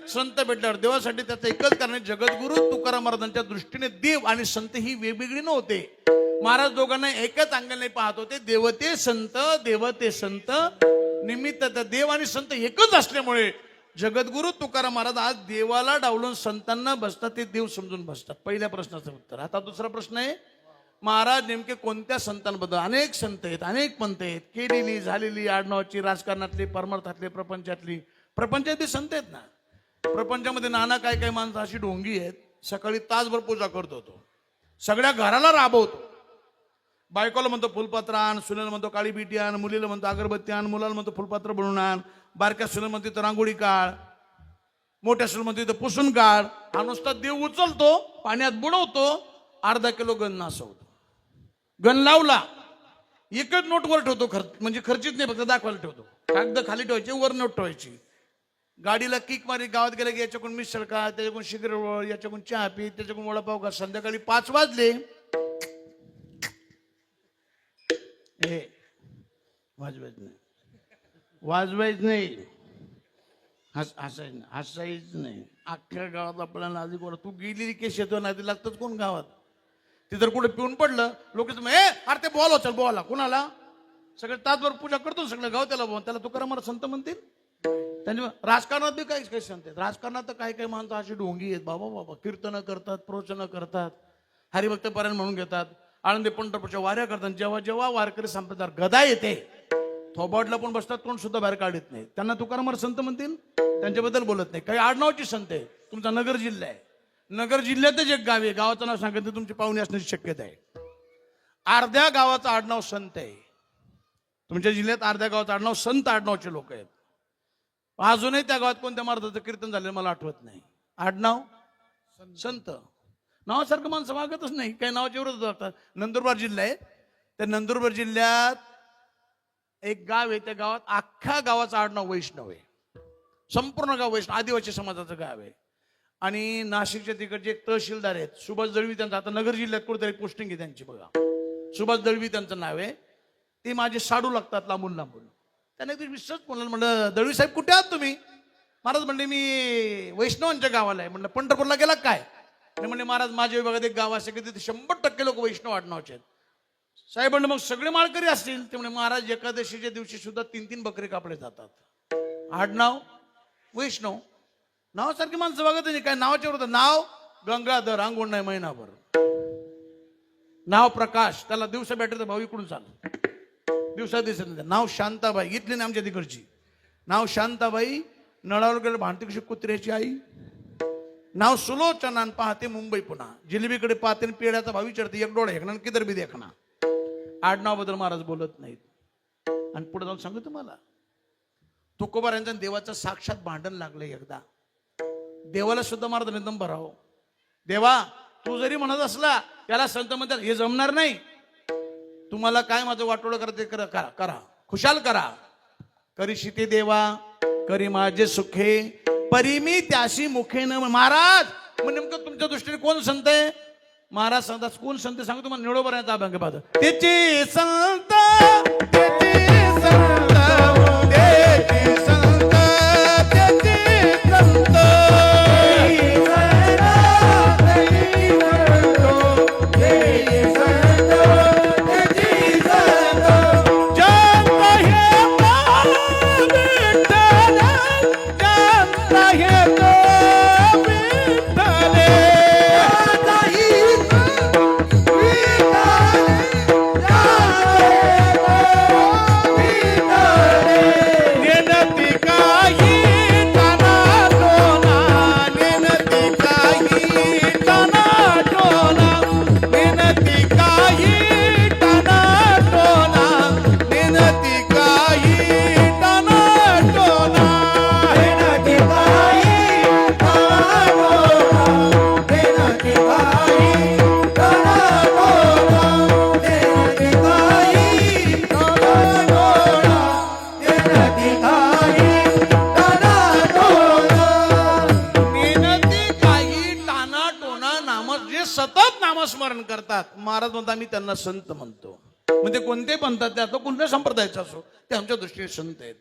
संत भेटल्यावर देवासाठी त्याचं एकच कारण, जगद्गुरु तुकाराम महाराजांच्या दृष्टीने देव आणि संत ही वेगवेगळी नव्हते. महाराज दोघांना एकच अंगाने पाहत होते. देवते संत, देवते संत, निमित्त देव आणि संत एकच असल्यामुळे जगद्गुरु तुकाराम महाराज आज देवाला डावलून संतांना बसतात, ते देव समजून बसतात. पहिल्या प्रश्नाचं उत्तर. आता दुसरा प्रश्न आहे, महाराज नेमके कोणत्या संतांबद्दल? अनेक संत आहेत, अनेक पंथ आहेत, केलेली झालेली आडनावाची, राजकारणातली, परमार्थातली, प्रपंचातली संत आहेत ना. प्रपंचामध्ये नाना काय काय माणसं अशी ढोंगी आहेत, सकाळी तासभर पूजा करत होतो, सगळ्या घराला राबवतो. बायकोला म्हणतो फुलपात्र आण, सुनेला म्हणतो काळी बिटी आण, मुलीला म्हणतो अगरबत्ती आण, मुलाला म्हणतो फुलपात्र बनवून आण, बारक्या सुनेला म्हणतो तर रांगोळी काढ, मोठ्या सुनेला म्हणतो तर पुसून काढ. हा नुसता देव उचलतो, पाण्यात बुडवतो, अर्धा किलो गण नासवतो. गण लावला एकच नोट वर ठेवतो, म्हणजे खर्चित नाही, फक्त दाखवायला ठेवतो. कागद खाली ठेवायची, वर नोट ठेवायची. गाडीला किक मारी, गावात गेला की याच्याकडून मिसळ खा, त्याच्याकडून शिगरेवळ, याच्याकडून चहा पी, त्याच्याकडून वडापाव खा. संध्याकाळी 5 वाजले, हे वाजवायच नाही, हसायच नाही. अख्ख्या गावात आपल्याला आधी कोण, तू गेलेली केस येतो ना, आधी लागतच कोण गावात. ते जर कुठे पिऊन पडलं लोक अरे ते बोला चल बोला कुणाला सगळे तासभर पूजा करतो सगळं गाव त्याला त्याला तुकाराम महाराज संत म्हणतील. त्यांनी राजकारणात बी काही काही संत आहेत. राजकारणात तर काही काही माणसं अशी ढोंगी आहेत बाबा बाबा, कीर्तनं करतात, प्रवचनं करतात, हरिभक्त पारायण म्हणून घेतात, आळंदी पंढरपूरच्या वाऱ्या करतात. जेव्हा जेव्हा वारकरी संप्रदाय गदा येते थोबाडला पण बसतात, तोंड सुद्धा बाहेर काढत नाही. त्यांना तुकाराम महाराज संत म्हणतील, त्यांच्याबद्दल बोलत नाही. काही आडनावची संत आहे. तुमचा नगर जिल्हा आहे, नगर जिल्ह्यातच एक गाव आहे, गावाचं नाव सांगितलं तुमची पाहुणे असण्याची शक्यता आहे. अर्ध्या गावाचं आडनाव संत आहे. तुमच्या जिल्ह्यात अर्ध्या गावाचं आडनाव संत आडनावचे लोक आहेत. अजूनही त्या गावात कोणत्या महाराजाचं कीर्तन झालेलं मला आठवत नाही. आडनाव संत. नावासारखं माणसं वागतच नाही, काही नावाचे विरोध लागतात. नंदुरबार जिल्हा आहे, त्या नंदुरबार जिल्ह्यात एक गाव आहे, त्या गावात अख्ख्या गावाचं आडनाव वैष्णव आहे. संपूर्ण गाव वैष्णव आदिवासी समाजाचं गाव आहे. आणि नाशिकच्या तिकडचे एक तहसीलदार आहेत सुभाष दळवी, त्यांचं आता नगर जिल्ह्यात कुठेतरी पोस्टिंग आहे त्यांची बघा. सुभाष दळवी त्यांचं नाव आहे. ते माझे साडू लागतात लांबून लांबून. त्याने एक विश्वास बोलला, म्हणलं दळवी साहेब कुठे आहात तुम्ही? महाराज म्हणले मी वैष्णवांच्या गावाला आहे. म्हणलं पंढरपूरला गेला काय? म्हणले महाराज माझ्या विभागात एक गाव असे की तिथे 100% लोक वैष्णव आडनावचे आहेत. साहेब म्हणलं मग सगळे माळकरी असतील? ते म्हणजे महाराज एकादशीच्या दिवशी सुद्धा 3-3 बकरे कापले जातात. आडनाव वैष्णव. नावासारखी माणसं बघत नाही, काय नावाच्या होतं. नाव गंगाधर, अंगोण नाही महिनाभर. नाव प्रकाश, त्याला दिवसा भेटायचं भाऊ इकडून चाल, दिवसा दिसत नाही. नाव शांताबाई, इथली ना आमच्या तिकडची. नाव शांताबाई, नळावर गेलं भांडती कशी कुत्र्याची आई. नाव सुलोचना, पाहते मुंबई पुन्हा. जिलेबीकडे पाहते पेड्याचा भावी चढते, एक डोळा हेकणार किधर बी देखना. आडनावाबद्दल महाराज बोलत नाहीत. आणि पुढे जाऊन सांगू तुम्हाला, तुकोबार यांचं देवाचं साक्षात भांडण लागलं एकदा. देवाला सुद्धा महाराज एकदम भराव, देवा तू जरी म्हणत असला त्याला संत म्हणतात हे जमणार नाही, तुम्हाला काय माझं वाटोळं करते करा करा, खुशाल करा. करीशी ते देवा करी माझे सुखे, परी मी त्याशी मुखे न. महाराज मग नेमकं तुमच्या दृष्टीने कोण संत आहे? महाराज सांगतात कोण संत सांगतो तुम्हाला, निळोबर यांचा अभंग पाहतो. त्याचे संत त्याचे संत त्याचे संत त्याचे संत सतत नामस्मरण करतात. महाराज म्हणतात मी त्यांना संत म्हणतो. म्हणजे कोणते म्हणतात त्या, तो कोणत्या संप्रदायाचा असो, ते आमच्या दृष्टीने संत आहेत.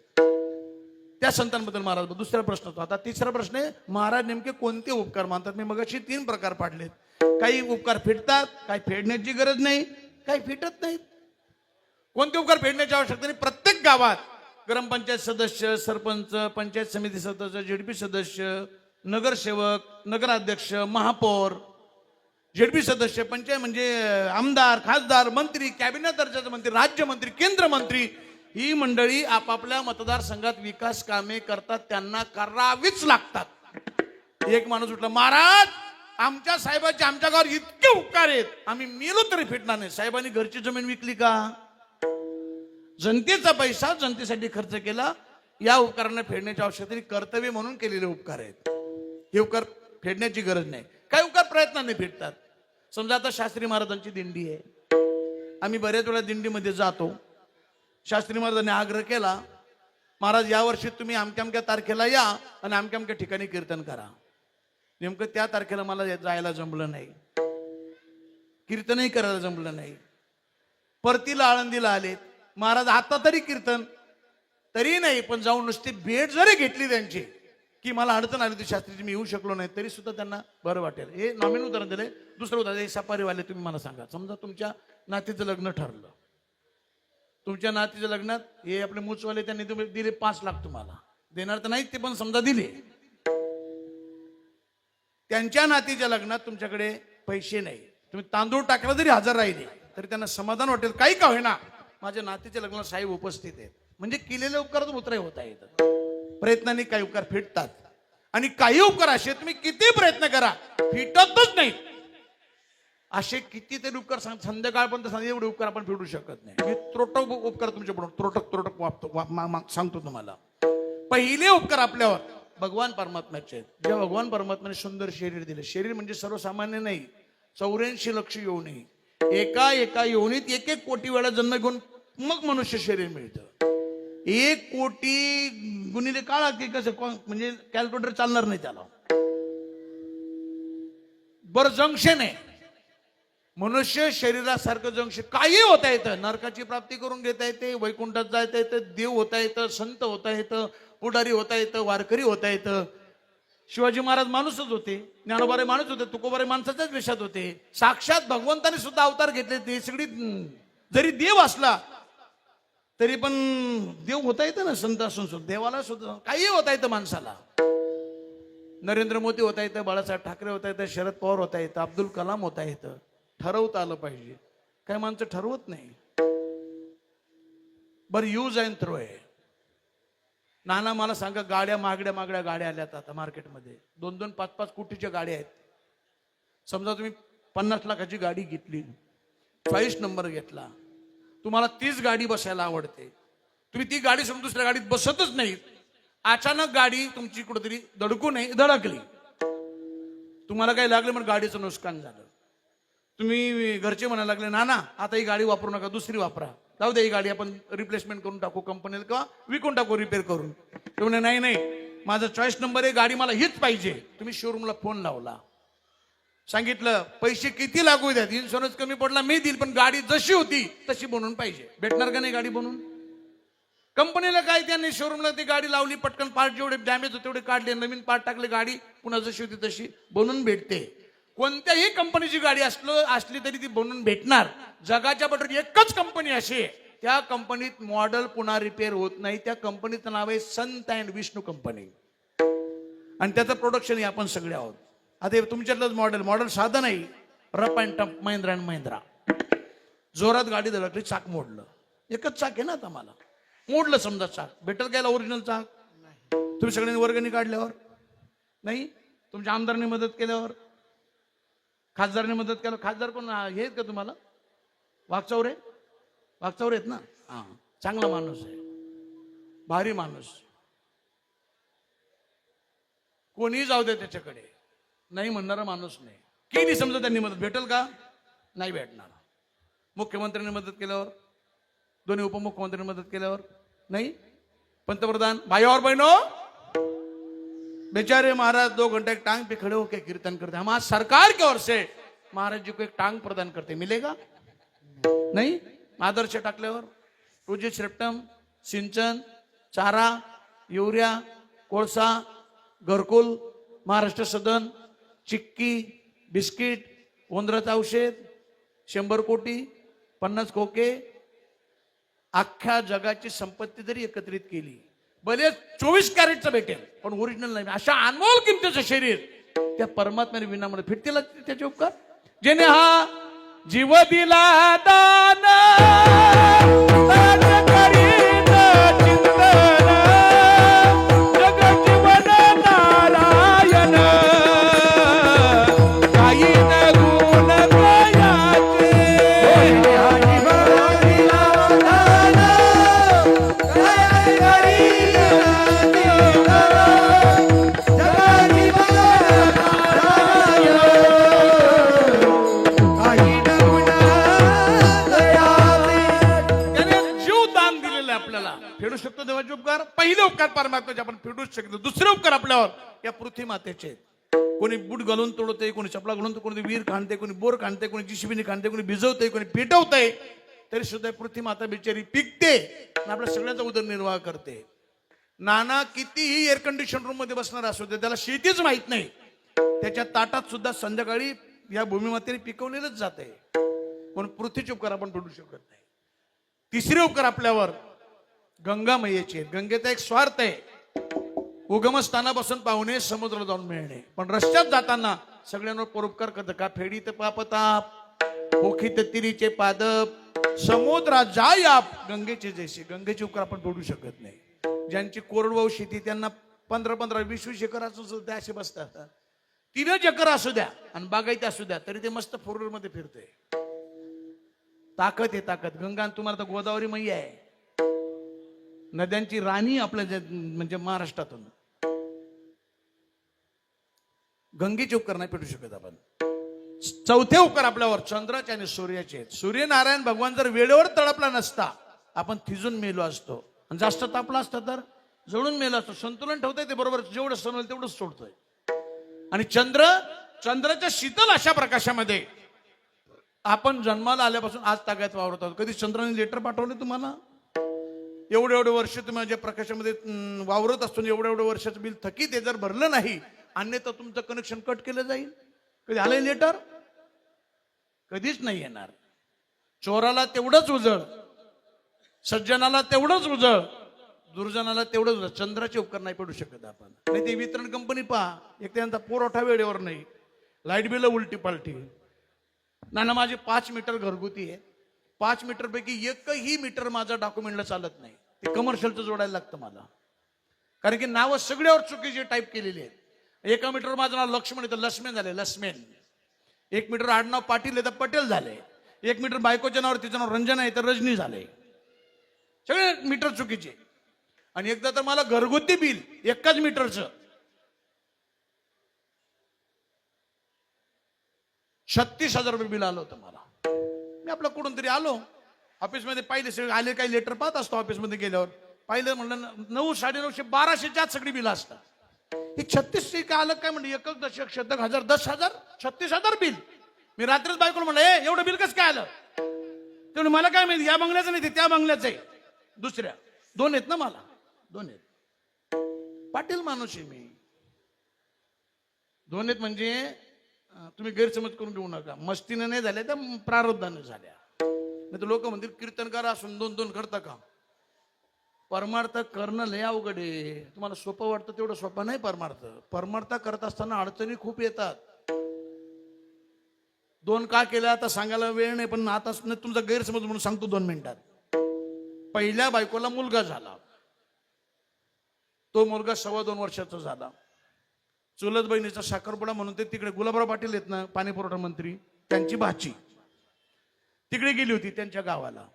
त्या संतांबद्दल महाराज. दुसरा प्रश्न होता. आता तिसरा प्रश्न आहे, महाराज नेमके कोणते उपकार मानतात? मी मगाशी 3 प्रकार पाडलेत. काही उपकार फेडतात, काही फेडण्याची गरज नाही, काही फेडत नाहीत. कोणते उपकार फेडण्याची आवश्यकता नाही. प्रत्येक गावात ग्रामपंचायत सदस्य, सरपंच, पंचायत समिती सदस्य, जेडपी सदस्य, नगरसेवक, नगराध्यक्ष, महापौर, जेडपी सदस्य, पंचायत म्हणजे आमदार, खासदार, मंत्री, कॅबिनेट दर्जाचे मंत्री, राज्यमंत्री, केंद्रमंत्री, ही मंडळी आपापल्या मतदारसंघात विकास कामे करतात, त्यांना करावीच लागतात. एक माणूस उठला, महाराज आमच्या साहेबांचे आमच्या गावावर इतके उपकार आहेत, आम्ही मेलो तरी फेडणार नाही. साहेबांनी घरची जमीन विकली का? जनतेचा पैसा जनतेसाठी खर्च केला. या उपकारांना फेडण्याची आवश्यकता नाही, कर्तव्य म्हणून केलेले उपकार आहेत. हे उपकार फेडण्याची गरज नाही. काही उपकार प्रयत्नाने फेडतात. समजा आता शास्त्री महाराजांची दिंडी आहे, आम्ही बऱ्याच वेळा दिंडीमध्ये जातो. शास्त्री महाराजांनी आग्रह केला, महाराज यावर्षी तुम्ही अमक्या अमक्या तारखेला या आणि अमक्या अमक्या ठिकाणी कीर्तन करा. नेमकं त्या तारखेला मला जायला जमलं नाही, कीर्तनही करायला जमलं नाही. परतीला आळंदीला आले महाराज, आता तरी कीर्तन तरी नाही, पण जाऊन नुसती भेट जरी घेतली त्यांची की मला अडचण आली होती शास्त्रीची, मी येऊ शकलो नाही, तरी सुद्धा त्यांना बरं वाटेल. हे नॉमिनल उदाहरण दिले. दुसरं उदाहरण, हे सफारीवाले तुम्ही मला सांगा, समजा तुमच्या नातीचं लग्न ठरलं, तुमच्या नातीच्या लग्नात हे आपले मूचवाले त्यांनी तुम्ही दिले 5 लाख, तुम्हाला देणार तर नाही ते, पण समजा दिले. त्यांच्या नातीच्या लग्नात तुमच्याकडे पैसे नाही, तुम्ही तांदूळ टाकला जरी हजर राहिले तरी त्यांना समाधान वाटेल, काही का होईना माझ्या नातीच्या लग्नाला साहेब उपस्थित आहेत. म्हणजे केलेले उपकारातून उतराई होता येतात. प्रयत्नांनी काही उपकार फिटतात, आणि काही उपकार असे तुम्ही किती प्रयत्न करा फिटतच नाही. असे कितीतरी उपकार संध्याकाळपर्यंत सांग, एवढे उपकार आपण फेडू शकत नाही. मी त्रोटक उपकार तुमच्या पुढे त्रोटक सांगतो तुम्हाला. पहिले उपकार आपल्यावर भगवान परमात्म्याचे आहेत. जेव्हा भगवान परमात्म्याने सुंदर शरीर दिले, शरीर म्हणजे सर्वसामान्य नाही, 84 लक्ष योनी, एका योनीत 1 कोटी वेळा जन्म घेऊन मग मनुष्य शरीर मिळतं. 1 कोटी गुणिले काळा की कसं, म्हणजे कॅल्क्युलेटर चालणार नाही त्याला. बरं, जंक्शन आहे मनुष्य शरीरासारखं जंक्शन. काही होता येतं, नरकाची प्राप्ती करून घेता येते, वैकुंठात जाता येतं, देव होता येतं, संत होता येतं, पुढारी होता येतं, वारकरी होता येतं. शिवाजी महाराज माणूसच होते, ज्ञानोबारे माणूस होते, तुकोबारे माणसाच्याच वेशात होते. साक्षात भगवंताने सुद्धा अवतार घेतले. ते सगळी जरी देव असला तरी पण देव होता येतं ना, संत असून सुद्धा. देवाला सुद्धा काही होता येतं माणसाला. नरेंद्र मोदी होता येतं, बाळासाहेब ठाकरे होता येतं, शरद पवार होता येतं, अब्दुल कलाम होता येतं. ठरवता आलं पाहिजे. काय माणसं ठरवत नाही. बरं, यूज अँड थ्रो आहे. नाना मला सांगा, गाड्या महागड्या गाड्या आल्यात आता मार्केटमध्ये, 2-2, 5-5 कोटीच्या गाड्या आहेत. समजा तुम्ही 50 लाखाची गाडी घेतली, 40 नंबर घेतला, तुम्हाला 30 गाडी बसायला आवडते, तुम्ही ती गाडी सोडून दुसऱ्या गाडीत बसतच नाही. अचानक गाडी तुमची कुठेतरी धडकली, तुम्हाला काही लागले म्हणून गाडीचं नुकसान झालं. तुम्ही घरचे म्हणायला लागले, नाना आता ही गाडी वापरू नका, दुसरी वापरा, जाऊ दे, ही गाडी आपण रिप्लेसमेंट करून टाकू कंपनीला किंवा विकून टाकू रिपेअर करून. ते म्हणे नाही, माझा चॉईस नंबर आहे, गाडी मला हीच पाहिजे. तुम्ही शोरूमला फोन लावला, सांगितलं पैसे किती लागू द्यात, इन्शुरन्स कमी पडला मी देईल, पण गाडी जशी होती तशी बनवून पाहिजे. भेटणार का नाही गाडी बनवून? कंपनीला काय, त्यांनी शोरूमला ती गाडी लावली, पटकन पार्ट जेवढे डॅमेज होते तेवढे काढले, नवीन पार्ट टाकले, गाडी पुन्हा जशी होती तशी बनवून भेटते. कोणत्याही कंपनीची गाडी असली तरी ती बनवून भेटणार. जगाच्या बरोबर एकच कंपनी अशी आहे, त्या कंपनीत मॉडेल पुन्हा रिपेअर होत नाही. त्या कंपनीचं नाव आहे संत अँड विष्णू कंपनी, आणि त्याचं प्रोडक्शन आपण सगळे आहोत. आता तुमच्यातलंच मॉडेल साधं नाही, rough and tough, Mahindra and Mahindra. जोरात गाडी धडकली, चाक मोडलं. एकच चाक आहे ना, आता मला मोडलं समजा चाक, भेटेल काय ओरिजिनल चाक? तुम्ही सगळ्यांनी वर्गणी काढल्यावर नाही, तुमच्या आमदारांनी मदत केल्यावर, खासदारांनी मदत केल्यावर. खासदार कोण हे आहेत का तुम्हाला? वागचौरे आहेत ना? हा, चांगला माणूस आहे, भारी माणूस. कोणी जाऊ दे त्याच्याकडे, नाही म्हणणारा माणूस नाही. केली समजा त्यांनी मदत, भेटेल का? नाही भेटणार. मुख्यमंत्र्यांनी मदत केल्यावर, दोन्ही उपमुख्यमंत्र्यांनी मदत केल्यावर नाही. पंतप्रधान भाई और बहनों, बेचारे महाराज 2 घंटे एक टांग पे खड़े होकर कीर्तन करते, हम आज सरकार की ओर से महाराज जी को एक टांग प्रदान करते, मिलेगा नहीं? आदर्श टाकल्यावर 2G श्रेप्टम, सिंचन, चारा, युरिया, कोळसा, घरकुल, महाराष्ट्र सदन, चिक्की, बिस्किट, उंदराचं औषध, 100 कोटी, 50 खोके, अख्ख्या जगाची संपत्ती जरी एकत्रित केली, भले 24 कॅरेटचं भेटेल, पण ओरिजिनल नाही. अशा अनमोल किमतीचं शरीर त्या परमात्म्याने विनामध्ये फिरतील त्याचे उपकार. जेणे हा जीव दिला दान, दान करीन चिंतन, जग जीवन नारायण, काही न गुण कयाचे. फेडू शकतो देवाचे उपकार. पहिले उपकार परमात्म्याचे आपण फेडूच शकतो. दुसरे उपकार आपल्यावर या पृथ्वी मातेचे. कोणी बूट घालून तोडते, कोणी चपला घालून, कोणी वीर खाणते, कोणी बोर खाणते, कोणी जिशिबीने खाणते, कोणी भिजवते, कोणी पेटवते, तरी सुद्धा पृथ्वी माता बिचारी पिकते आणि आपल्या सगळ्यांचा उदरनिर्वाह करते. नाना कितीही एअर कंडिशन रूम मध्ये बसणार असू दे, त्याला शेतीच माहित नाही, त्याच्या ताटात सुद्धा संध्याकाळी या भूमिमातेने पिकवलेलंच जात आहे. म्हणून पृथ्वीचे उपकार आपण फेडू शकत नाही. तिसरे उपकार आपल्यावर गंगा मैयाचे आहेत. गंगेचा एक स्वार्थ आहे, उगमस्थानापासून पाहुणे समुद्र जाऊन मिळणे. पण रस्त्यात जाताना सगळ्यांवर परोपकार करतं. का फेडी तर पापताप, पोखी तर तिरीचे पादप, समुद्रा जाय आप गंगेचे जैसे. गंगेचे उपकार आपण फेडू शकत नाही. ज्यांची कोरडवाहू शेती त्यांना 15-15, 20-20 एकर असू सुद्धा असे बसतात. 3 एकर असू द्या आणि बागायती असू द्या तरी ते मस्त 4 व्हीलर मध्ये फिरते. ताकद आहे ताकद. गंगा तुम्हाला तर गोदावरी मैया आहे, नद्यांची राणी आपल्या म्हणजे महाराष्ट्रातून. गंगेचे उपकार नाही पेटू शकत आपण. चौथे उपकार आपल्यावर चंद्राचे आणि सूर्याचे आहेत. सूर्यनारायण भगवान जर वेळेवर तळपला नसता आपण थिजून मेलो असतो, आणि जास्त तापला असता तर जळून मेलो असतो. संतुलन ठेवतोय ते बरोबर, जेवढं सण होईल तेवढंच सोडतोय. आणि चंद्राच्या शीतल अशा प्रकाशामध्ये आपण जन्माला आल्यापासून आज तागायत वावरत आहोत. कधी चंद्राने लेटर पाठवले तुम्हाला? एवढे वर्ष तुम्ही ज्या प्रकाशामध्ये वावरत असतो, एवढ्या वर्षाचं बिल थकीत आहे, जर भरलं नाही अन्यथा तुमचं कनेक्शन कट केलं जाईल. कधी आलंय लेटर? कधीच नाही येणार. चोराला तेवढंच उजळ, सज्जनाला तेवढंच उजळ, दुर्जनाला तेवढंच उजळ. चंद्राचे उपकार नाही पडू शकत आपण. नाही ते वितरण कंपनी पहा, एक त्यांचा पुरवठा वेळेवर नाही, लाईट बिल उलटी पालटी. ना माझे 5 मीटर घरगुती आहे, 5 मीटर पैकी एकही मीटर माझा डॉक्युमेंटला चालत नाही. ते कमर्शियलचं जोडायला लागतं मला, कारण की नावं सगळ्यावर चुकीचे टाईप केलेली आहेत. 1 मीटर माझं नाव लक्ष्मण आहे तर लक्ष्मण झाले लक्ष्मण. 1 मीटर आडनाव पाटील आहे तर पटेल झाले. 1 मीटर बायकोच्या नावावर तिचं नाव रंजना आहे तर रजनी झाले. सगळे मीटर चुकीचे. आणि एकदा तर मला घरगुती बिल 1च मीटरचं 36,000 रुपये बिल आलं होतं मला. मी आपलं कुठून तरी आलो ऑफिसमध्ये, पाहिले सगळे आले, काही लेटर पाहत असतो ऑफिसमध्ये गेल्यावर. पाहिलं म्हणलं 9, 950, 1200च्या आत सगळी बिल असतात. हे 36 काय आलं काय म्हणलं, 1 दशक, शतक, हजार, 10,000, 36,000 बिल. मी रात्रीच बायकोला म्हणलं, एवढं बिल कसं काय आलं? ते मला काय माहिती, या बंगल्याचं नाही ते त्या बंगल्याचं आहे. दुसऱ्या 2 आहेत ना, मला 2 आहेत. पाटील माणूस आहे मी. 2 आहेत म्हणजे तुम्ही गैरसमज करून घेऊ नका. मस्तीनं नाही झाल्या त्या प्रारब्धानं झाल्या. नाही तर लोक म्हणतील कीर्तनकार असून 2-2 करता का? परमार्थ करणं लय अवघड आहे. तुम्हाला सोपं वाटतं तेवढं सोपं नाही परमार्थ. परमार्थ करत असताना अडचणी खूप येतात. 2 का केल्या आता सांगायला वेळ नाही, पण आता तुमचा गैरसमज म्हणून सांगतो 2 मिनिटात. पहिल्या बायकोला मुलगा झाला, तो मुलगा 2.25 वर्षाचा झाला. चुलत बहिणीचा साखरपुडा म्हणून ते तिकडे गुलाबराव पाटील आहेत ना, पाणी पुरवठा मंत्री, त्यांची भाची तिकडे गेली होती त्यांच्या गावाला.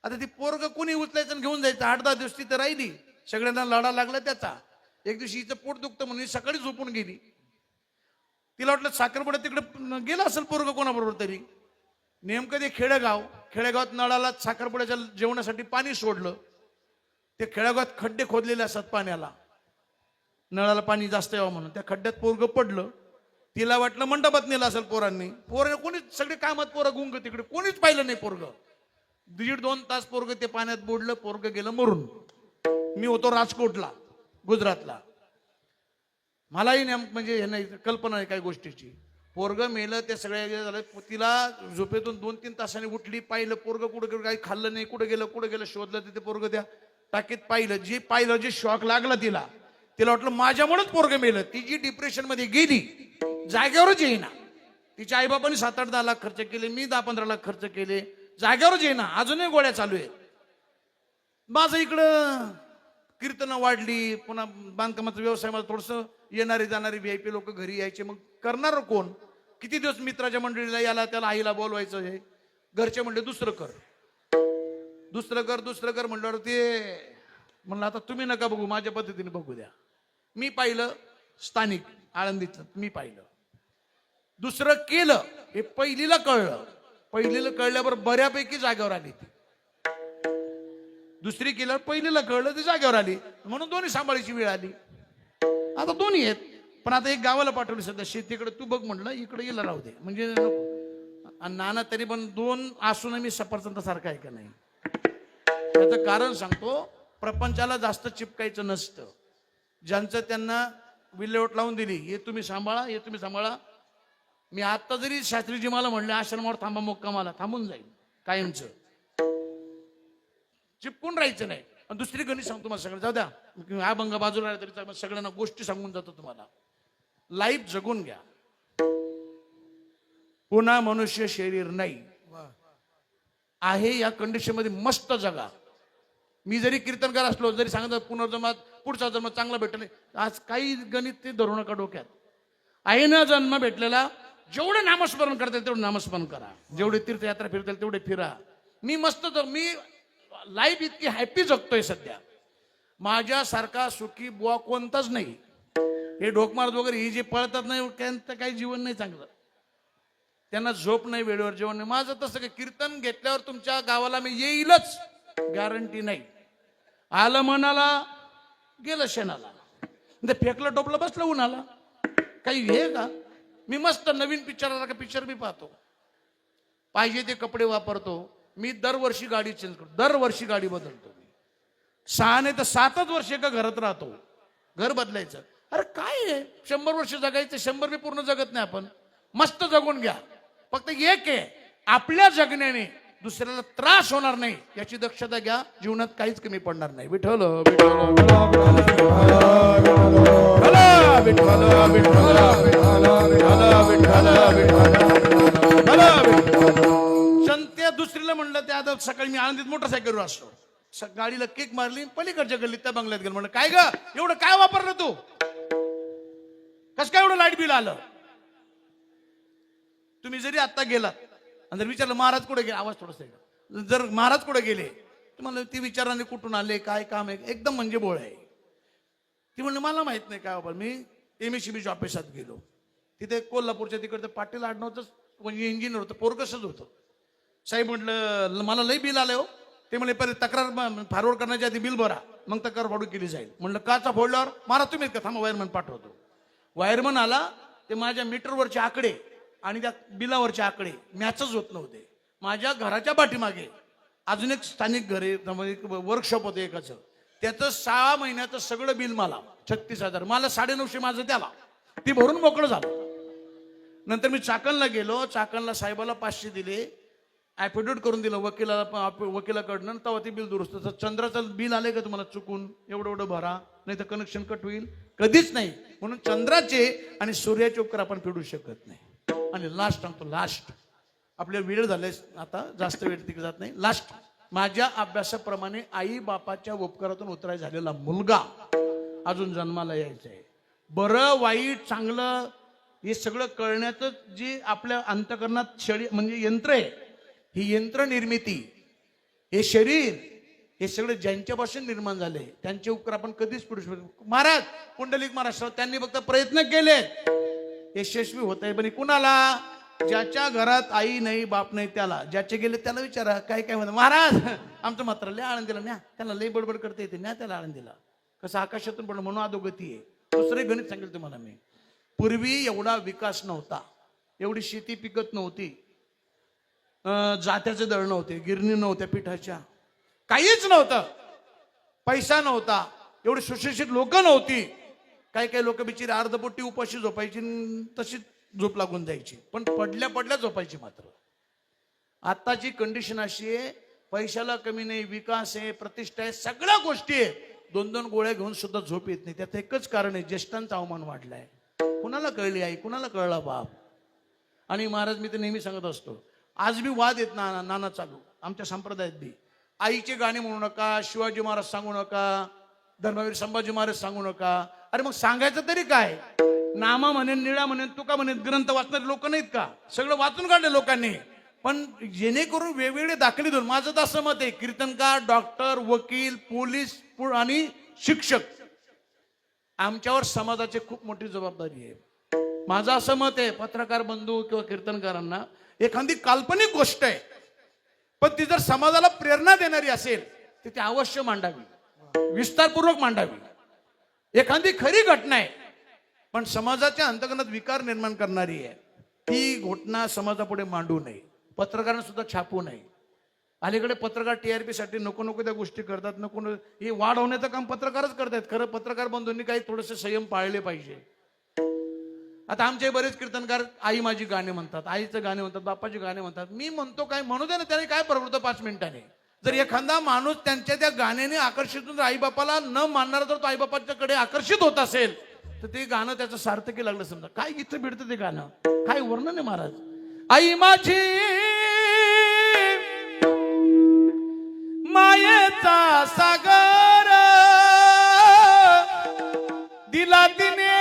आता ती पोरग कोणी उचलायचं घेऊन जायचं. 8-10 दिवस तिथे राहिली, सगळ्यांना लढा लागला त्याचा. एक दिवशी हिचं पोट दुखतं म्हणून सकाळी झोपून गेली. तिला वाटलं साखरपुडा तिकडे गेला असेल पोरग कोणाबरोबर तरी. नेमकं ते खेडेगावात नळाला साखरपुड्याच्या जेवणासाठी पाणी सोडलं. ते खेडेगावात खड्डे खोदलेले असतात पाण्याला, नळाला पाणी जास्त यावं म्हणून. त्या खड्ड्यात पोरग पडलं. तिला वाटलं मंडपात नेलं असेल पोरांनी. कोणीच सगळे कामात पोरं गुंग, तिकडे कोणीच पाहिलं नाही पोरग. 1.5-2 तास पोरग ते पाण्यात बुडलं, पोरग गेलं मरून. मी होतो राजकोटला, गुजरातला. मलाही म्हणजे हे नाही कल्पना नाही काही गोष्टीची. पोरग मेलं, ते सगळ्या झालं. तिला झोपेतून 2-3 तासांनी उठली, पाहिलं पोरग कुठं गेलं, काही खाल्लं नाही, कुठं गेलं शोधलं. तिथे पोरग त्या टाकीत पाहिलं, जे शॉक लागला तिला वाटलं माझ्यामुळेच पोरग मेलं. ती जी डिप्रेशन मध्ये गेली, जागेवरच येईना. तिच्या आईबापांनी 7-8-10 लाख खर्च केले, मी 10-15 लाख खर्च केले, जागेवरच येईना. अजूनही गोळ्या चालू आहेत. माझं इकडं कीर्तनं वाढली, पुन्हा बांधकामाचा व्यवसाय, माझं थोडंसं येणारे जाणारे VIP लोक घरी यायचे. मग करणार कोण? किती दिवस मित्राच्या मंडळीला याला त्याला आईला बोलवायचं. हे घरचे म्हणले दुसरं कर म्हणल्यावर ते म्हणलं आता तुम्ही नका बघू, माझ्या पद्धतीने बघू द्या. मी पाहिलं स्थानिक आळंदीचं, मी पाहिलं. दुसरं केलं, हे पहिलीला कळल्यावर बऱ्यापैकी जागेवर आली ती. दुसरी केल्यावर पहिलीला कळलं, ती जागेवर आली. म्हणून दोन्ही सांभाळायची वेळ आली. आता दोन्ही आहेत, पण आता एक गावाला पाठवली सध्या शेतीकडे, तू बघ म्हणलं, इकडे गेला राहू दे म्हणजे नको. आणि नाना तरी पण 2 असून मी सफरचंद सारखा आहे का नाही. त्याचं कारण सांगतो. प्रपंचाला जास्त चिपकायचं नसतं. ज्यांचं त्यांना विल्हेवाट लावून दिली, हे तुम्ही सांभाळा, हे तुम्ही सांभाळा. मी आता जरी शास्त्रीजी मला म्हणले आश्रमावर थांबा मुक्कामाला, थांबून जाईल कायमचं. चिपकून राहायचं नाही. आणि दुसरी गणित सांगतो तुम्हाला सगळं, जाऊ द्या हा बंगा बाजूला राहिला तरी सगळ्यांना गोष्टी सांगून जातो तुम्हाला. लाईफ जगून घ्या. पुन्हा मनुष्य शरीर नाही आहे, या कंडिशन मध्ये मस्त जगा. मी जरी कीर्तनकार असलो, जरी सांगत पुनर्जन्मात पुढचा जन्म चांगला भेटले, आज काही गणित ते धरू नका डोक्यात. आहे ना जन्म भेटलेला, जेवढं नामस्मरण करता येईल तेवढं नामस्मरण करा, जेवढे तीर्थयात्रा फिरता येईल तेवढे फिरा. मी मस्त मी लाईफ इतकी हॅपी जगतोय सध्या. माझ्यासारखा सुखी बुवा कोणताच नाही. हे ढोकमार वगैरे ही जे पळतात नाही, त्यांचं काही जीवन नाही चांगलं. त्यांना झोप नाही, वेळेवर जेवण नाही. माझं तसं काही कीर्तन घेतल्यावर तुमच्या गावाला मी येईलच, गॅरंटी नाही. आलं मनाला, गेलं शेणाला. फेकलं टोपलं बसलं उन्हाला, काही हे का. मी मस्त नवीन पिक्चर पिक्चर मी पाहतो, पाहिजे ते कपडे वापरतो. मी दरवर्षी गाडी चेंज करतो, दरवर्षी गाडी बदलतो. 6 नाही तर 7च वर्ष एका घरात राहतो. घर बदलायचं. अरे काय आहे, 100 वर्ष जगायचं, 100 मी पूर्ण जगत नाही आपण. मस्त जगून घ्या. फक्त एक आहे, आपल्या जगण्याने दुसऱ्याला त्रास होणार नाही याची दक्षता घ्या. जीवनात काहीच कमी पडणार नाही. विठ्ठल त्या दुसरीला म्हणलं, त्या आता सकाळी मी आनंदीत मोटरसायकलवर असतो, गाडीला केक मारली, पलीकडच्या गल्लीत त्या बंगल्यात गेलो. म्हणलं काय ग एवढं काय वापरलं तू, कस काय एवढं लाईट बिल आलं. तुम्ही जरी आता गेलात आणि जर विचारलं महाराज कुठे गेले, आवाज थोडासा, जर महाराज कुठे गेले तुम्हाला ती विचाराने कुठून आले, काय काम आहे, एकदम म्हणजे बोळ आहे. ती म्हणलं मला माहित नाही काय बाबा. मी MSCBच्या ऑफिसात गेलो, तिथे कोल्हापूरच्या तिकडचं पाटील आडनावच म्हणजे इंजिनियर होतं, पोरकसच होतं. साहेब म्हटलं मला लई बिल आलं हो. ते म्हणले पहिले तक्रार फॉरवर्ड करण्याच्या आधी बिल भरा, मग तक्रार फाडू केली जाईल. म्हणलं काचा फोडल्यावर महाराज तुम्ही का, थांबा वायरमन पाठवतो. वायरमन आला, ते माझ्या मीटरवरचे आकडे आणि त्या बिलावरचे आकडे मॅचच होत नव्हते. माझ्या घराच्या पाठीमागे अजून एक स्थानिक घर आहे, वर्कशॉप होतं एकाचं, त्याचं 6 महिन्याचं सगळं बिल मला 36,000, मला 950 माझं त्याला, ती भरून मोकळं झालं. नंतर मी चाकणला गेलो, चाकणला साहेबाला 500 दिले, ॲफिडेविट करून दिलं वकिलाकडनं, तेव्हा ते बिल दुरुस्त. चंद्राचं बिल आलंय का तुम्हाला चुकून, एवढं एवढं भरा नाही तर कनेक्शन कट होईल, कधीच नाही. म्हणून चंद्राचे आणि सूर्याचे उपकार आपण फेडू शकत नाही. आणि लास्ट सांगतो, लास्ट आपल्या वेळ झाले आता, जास्त वेळ तिकडे जात नाही. लास्ट, माझ्या अभ्यासाप्रमाणे आई बापाच्या उपकारातून उतराय झालेला मुलगा अजून जन्माला यायचा आहे. बरं वाईट चांगलं हे सगळं कळण्याचं जे आपल्या अंतकरणात म्हणजे यंत्र आहे, ही यंत्र निर्मिती, हे शरीर, हे सगळं ज्यांच्यापासून निर्माण झाले त्यांचे उपकार आपण कधीच फेडू शकतो. महाराज पुंडलिक महाराज त्यांनी फक्त प्रयत्न केले, यशस्वी होत आहे. पण कुणाला, ज्याच्या घरात आई नाही बाप नाही त्याला. ज्याचे गेले त्याला विचारा काय काय म्हणतात, महाराज आमचं मात्र लय आळंदीला न्या, त्याला लय बडबड करता येते, न्या त्याला आळंदीला. कसं आकाशातून पडलं म्हणून अधोगती आहे. दुसरे गणित सांगेल तुम्हाला मी. पूर्वी एवढा विकास नव्हता, एवढी शेती पिकत नव्हती, जात्याचे दळण नव्हते, गिरणी नव्हत्या पिठाच्या, काहीच नव्हतं, पैसा नव्हता, एवढी सुशिक्षित लोक नव्हती. काही काही लोक बिचारी अर्धपोटी उपाशी झोपायची, तशीच झोप लागून जायची, पण पडल्या पडल्या झोपायची. मात्र आताची कंडिशन अशी आहे, पैशाला कमी नाही, विकास आहे, प्रतिष्ठा आहे, सगळ्या गोष्टी आहे, 2-2 गोळ्या घेऊन सुद्धा झोप येत नाही. त्यात एकच कारण आहे, ज्येष्ठांचा अवमान वाढलाय. कुणाला कळली आई, कुणाला कळला बाप. आणि महाराज मी तर नेहमी सांगत असतो, आज बी वाद येत नाना चालू आमच्या संप्रदायात बी. आईचे गाणे म्हणू नका, शिवाजी महाराज सांगू नका, धर्मवीर संभाजी महाराज सांगू नका. अरे मग सांगायचं तरी काय, नामा म्हणेन, निळा म्हणेन, तुका म्हणेन, ग्रंथ वाचणारे लोक नाहीत का, सगळं वाचून काढले लोकांनी. पण जेणेकरून वेगवेगळे दाखले देऊन, माझं तर असं मत आहे, कीर्तनकार, डॉक्टर, वकील, पोलीस आणि शिक्षक, आमच्यावर समाजाची खूप मोठी जबाबदारी आहे. माझं असं मत आहे, पत्रकार बंधू किंवा कीर्तनकारांना, एखादी काल्पनिक गोष्ट आहे पण ती जर समाजाला प्रेरणा देणारी असेल तर ती अवश्य मांडावी, विस्तारपूर्वक मांडावी. एखादी खरी घटना आहे पण समाजाच्या अंतर्गत विकार निर्माण करणारी आहे, ती घटना समाजापुढे मांडू नये, पत्रकारांना सुद्धा छापू नये. अलीकडे पत्रकार TRP साठी नको नको त्या गोष्टी करतात, नको हे वाढवण्याचं काम पत्रकारच करतात. खरं पत्रकार बंधूंनी काही थोडेसे संयम पाळले पाहिजे. आता आमचे बरेच कीर्तनकार आई माझी गाणे म्हणतात, आईचं गाणे म्हणतात, बापाची गाणे म्हणतात. मी म्हणतो काय म्हणू दे ना, त्याने काय परवडतं 5 मिनिटाने. जर एखादा माणूस त्यांच्या त्या गाण्याने आकर्षित होऊन आईबापाला न मानणारा जर तो आईबापाच्याकडे आकर्षित होत असेल तर ते गाणं त्याचं सार्थकी लागलं समजा. काय इथं भिडतं ते गाणं, काय वर्णन आहे महाराज. आई माझी मायेचा सागर दिला तिने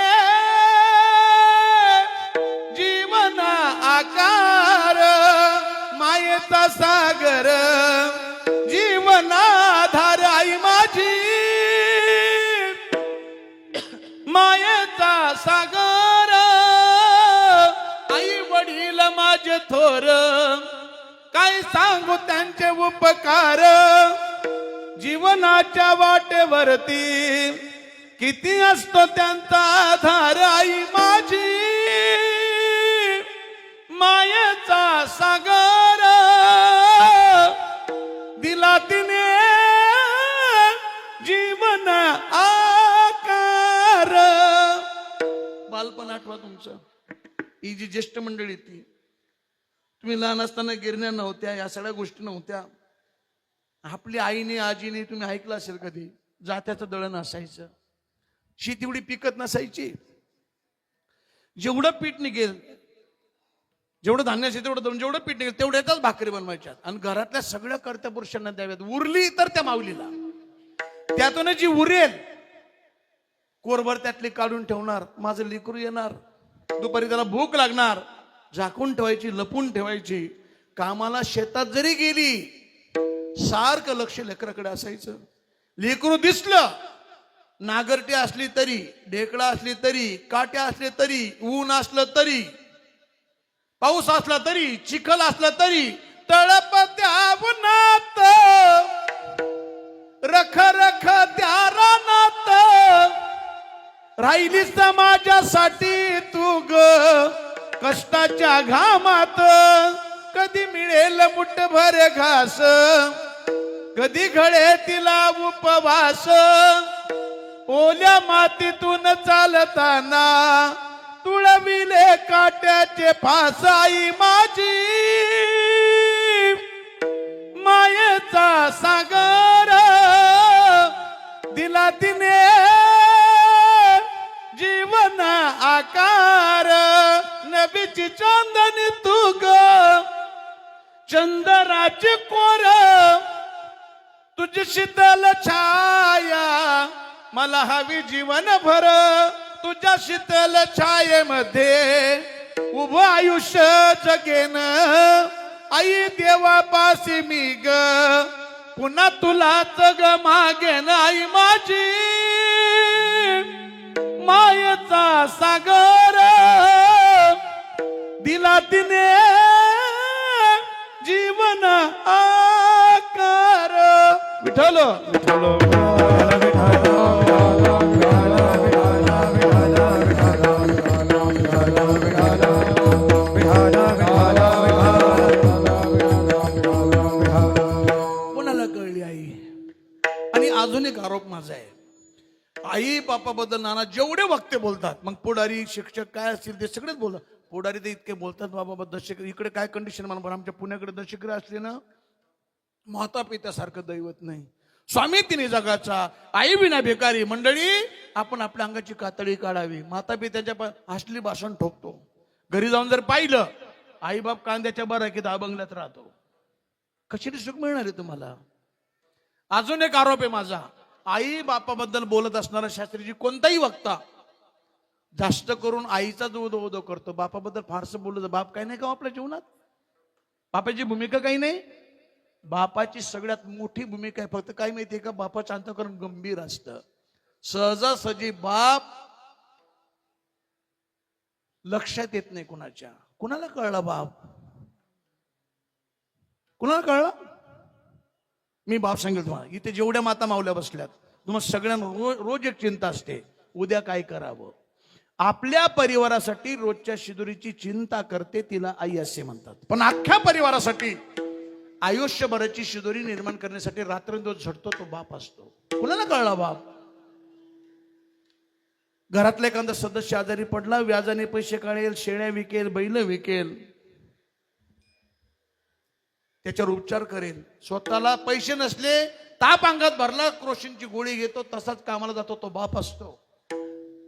जीवन आकार, मायेचा सागर जीवनाधार. आई माझी मायेचा सागर, आई वडील माझे थोर, काय सांगू त्यांचे उपकार. जीवनाच्या वाटेवरती किती असतो त्यांचा आधार. आई माझी मायेचा सागर दिला तिने जीवन आकार. बालपण आठवा तुमचं. ही जी ज्येष्ठ मंडळी ती, तुम्ही लहान असताना गिरण्या नव्हत्या, या सगळ्या गोष्टी नव्हत्या. आपली आईने आजीने तुम्ही ऐकलं असेल कधी, जात्याचं दळण असायचं, शेती एवढी पिकत नसायची. जेवढं पीठ निघेल, जेवढं धान्य असेल तेवढं दळून, जेवढं पीठ निघेल तेवढ्याच भाकरी बनवायच्यात आणि घरातल्या सगळ्या कर्त्या पुरुषांना द्याव्यात. उरली तर त्या माऊलीला, त्यातून जी उरेल कोरभर त्यातली काढून ठेवणार. माझं लेकरू येणार, दुपारी त्याला भूक लागणार, झाकून ठेवायची, लपून ठेवायची. कामाला शेतात जरी गेली सारखं लक्ष लेकराकडे असायचं. लेकरू दिसलं, नागरटी असली तरी, ढेकळा असली तरी, काट्या असले तरी, ऊन असलं तरी, पाऊस असला तरी, चिखल असला तरी, तळप त्या उन्हात, रख रख त्या रानात, राहिली समाजासाठी तू ग कष्टाच्या घामात. कधी मिळेल मुठभर घास, कधी घडे तिला उपवास. ओल्या मातीतून चालताना तुळविले काट्याचे फास. आई माझी मायेचा सागर दिला तिने जीवन आकार. नबीची चांदणी तू ग चंद्राची कोर, तुझी शीतल छाया मला हवी जीवन भर. तुझ्या शीतल छायेमध्ये उभं आयुष्य जगेन. आई देवापासी मी ग पुन्हा तुलाच ग मागेन. आई माझी मायेचा सागर दिला तिने जीवन आकार. विठ्ठल विठ्ठल कोणाला कळली आई. आणि अजून एक आरोप माझा आहे, आई बापाबद्दल नाना जेवढे वक्ते बोलतात, मग पुढारी शिक्षक काय असतील ते सगळेच बोलतात. पुढारी ते इतके बोलतात बाबाबद्दल. दशक इकडे काय कंडिशन मला आमच्या पुण्याकडे दशकरे असले ना, माता पित्यासारखं दैवत नाही. स्वामी तिने जगाचा, आई विना भिकारी. मंडळी, आपण आपल्या अंगाची कातळी काढावी. माता पित्याच्या असली भाषण ठोकतो. घरी जाऊन जर पाहिलं, आई बाप कांद्याच्या बाराकीत अभंगल्यात राहतो. कशाने सुख मिळणार आहे तुम्हाला. अजून एक आरोप आहे माझा, आई बापाबद्दल बोलत असणारा शास्त्रीजी कोणताही वक्ता जास्त करून आईचा जो उदो करतो, बापाबद्दल फारसं बोललं. बाप काही नाही का आपल्या जीवनात, बापाची भूमिका काही नाही. बापाची सगळ्यात मोठी भूमिका आहे फक्त काय माहितीये का, बापाचं अंतःकरण गंभीर असतं. सहजासहजी बाप लक्षात येत नाही कुणाच्या. कुणाला कळला बाप, कुणाला कळला. मी बाप सांगेल तुम्हाला, इथे जेवढ्या माता मावल्या बसल्यात, तुम्हाला सगळ्यांना रोज एक चिंता असते, उद्या काय करावं. आपल्या परिवारासाठी रोजच्या शिदोरीची चिंता करते, तिला आई असे म्हणतात. पण अख्ख्या परिवारासाठी आयुष्यभराची शिदोरी निर्माण करण्यासाठी रात्रंदिवस झटतो तो बाप असतो. कुणाला कळला बाप? घरातला एखादा सदस्य आजारी पडला, व्याजाने पैसे काढेल, शेळ्या विकेल, बैल विकेल, त्याच्यावर उपचार करेल. स्वतःला पैसे नसले, ताप अंगात भरला, क्रोशिनची गोळी घेतो, तसाच कामाला जातो तो बाप असतो.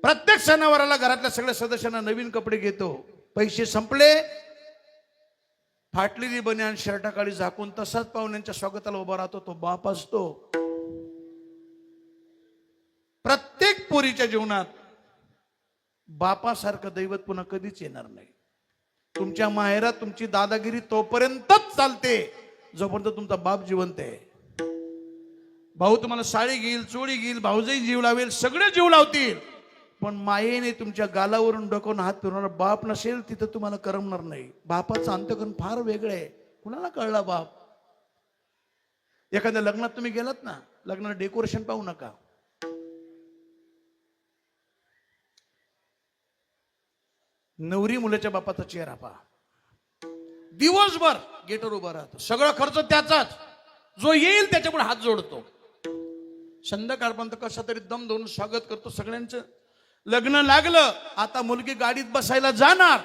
प्रत्येक सणावाराला घरातल्या सगळ्या सदस्यांना नवीन कपडे घेतो. पैसे संपले, फाटलेली बनियान शर्टाखाली झाकून तसाच पाहुण्यांच्या स्वागताला उभा राहतो तो बाप असतो. प्रत्येक पोरीच्या जीवनात बापासारखं दैवत पुन्हा कधीच येणार नाही. तुमच्या माहेरात तुमची दादागिरी तोपर्यंतच चालते जोपर्यंत तुमचा बाप जिवंत आहे. भाऊ तुम्हाला साडी घेईल, चोळी घेईल, भाऊजाई जीव लावेल, सगळे जीव लावतील, पण मायेने तुमच्या गालावरून डोकावून हात फिरवणार बाप नसेल तिथं तुम्हाला करमणार नाही. बापाचं अंतकरण फार वेगळं आहे. कुणाला कळला बाप? एखाद्या लग्नात तुम्ही गेलात ना, लग्नाला डेकोरेशन पाहू नका. नवरी मुलाच्या बापाचा चेहरा पहा. दिवसभर गेटवर उभा राहतो, सगळा खर्च त्याचाच, जो येईल त्याच्यापुढे हात जोडतो. संध्याकाळपर्यंत कसा तरी दम धरून स्वागत करतो सगळ्यांचं. लग्न लागलं, आता मुलगी गाडीत बसायला जाणार,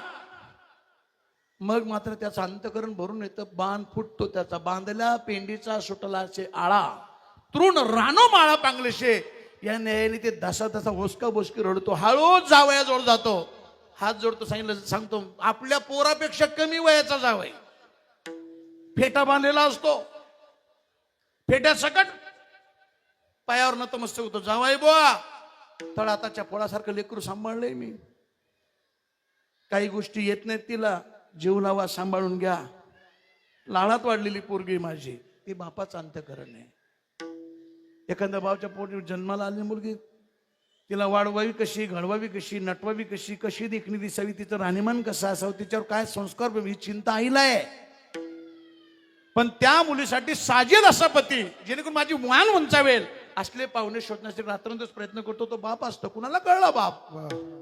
मग मात्र त्याचं अंतकरण भरून येतं. बाण फुटतो त्याचा, बांधल्या पेंडीचा सुटलाचे आळा, तृण रानो माळा पांगलेशे, या न्यायाने ते दसा दसा होसका बोसकी रडतो. हळूच जावयाजवळ जातो, हात जोडतो, सांगतो आपल्या पोरापेक्षा कमी वयाचा जावय, फेटा बांधलेला असतो, फेट्या सकट पायावर नतमस्तक होतो. जावाई बुवा, तळाताच्या पोळासारखं लेकरू सांभाळलंय मी, काही गोष्टी येत नाहीत तिला, जीव लावा, सांभाळून घ्या. लाडात वाढलेली पोरगी माझी, ती बापाचं अंतकरण आहे. एखाद्या भावाच्या पोटी जन्माला आलेली मुलगी, तिला वाढवावी कशी, घडवावी कशी, नटवावी कशी, कशी देखणी दिसावी, तिचं राहणीमान कसं असावं, तिच्यावर काय संस्कार, ही चिंता आईला आहे. पण त्या मुलीसाठी साजेल असा पती, जेणेकरून माझी मान उंचावेल, असले पाहुणे शोधण्यासाठी रात्रंदिवस प्रयत्न करतो तो बाप असतो. कुणाला कळला बाप?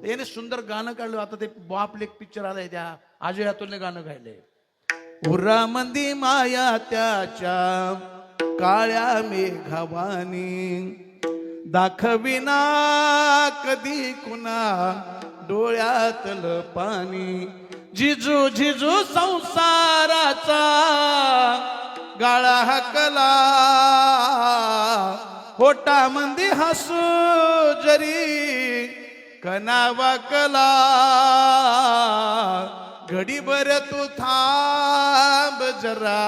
याने सुंदर गाणं काढलं. आता ते बाप लेक पिक्चर आलाय, त्या अजय अतुलने गाणं गायलंय. उरामंदी माया त्याच्या काळ्या मेघवानी, दाखविना कधी कुणा डोळ्यातलं पाणी, जिजू जिजू संसाराचा गाळा हकला, होटा मंदी हसू जरी कनावा कला, घडीभर तू थांब जरा,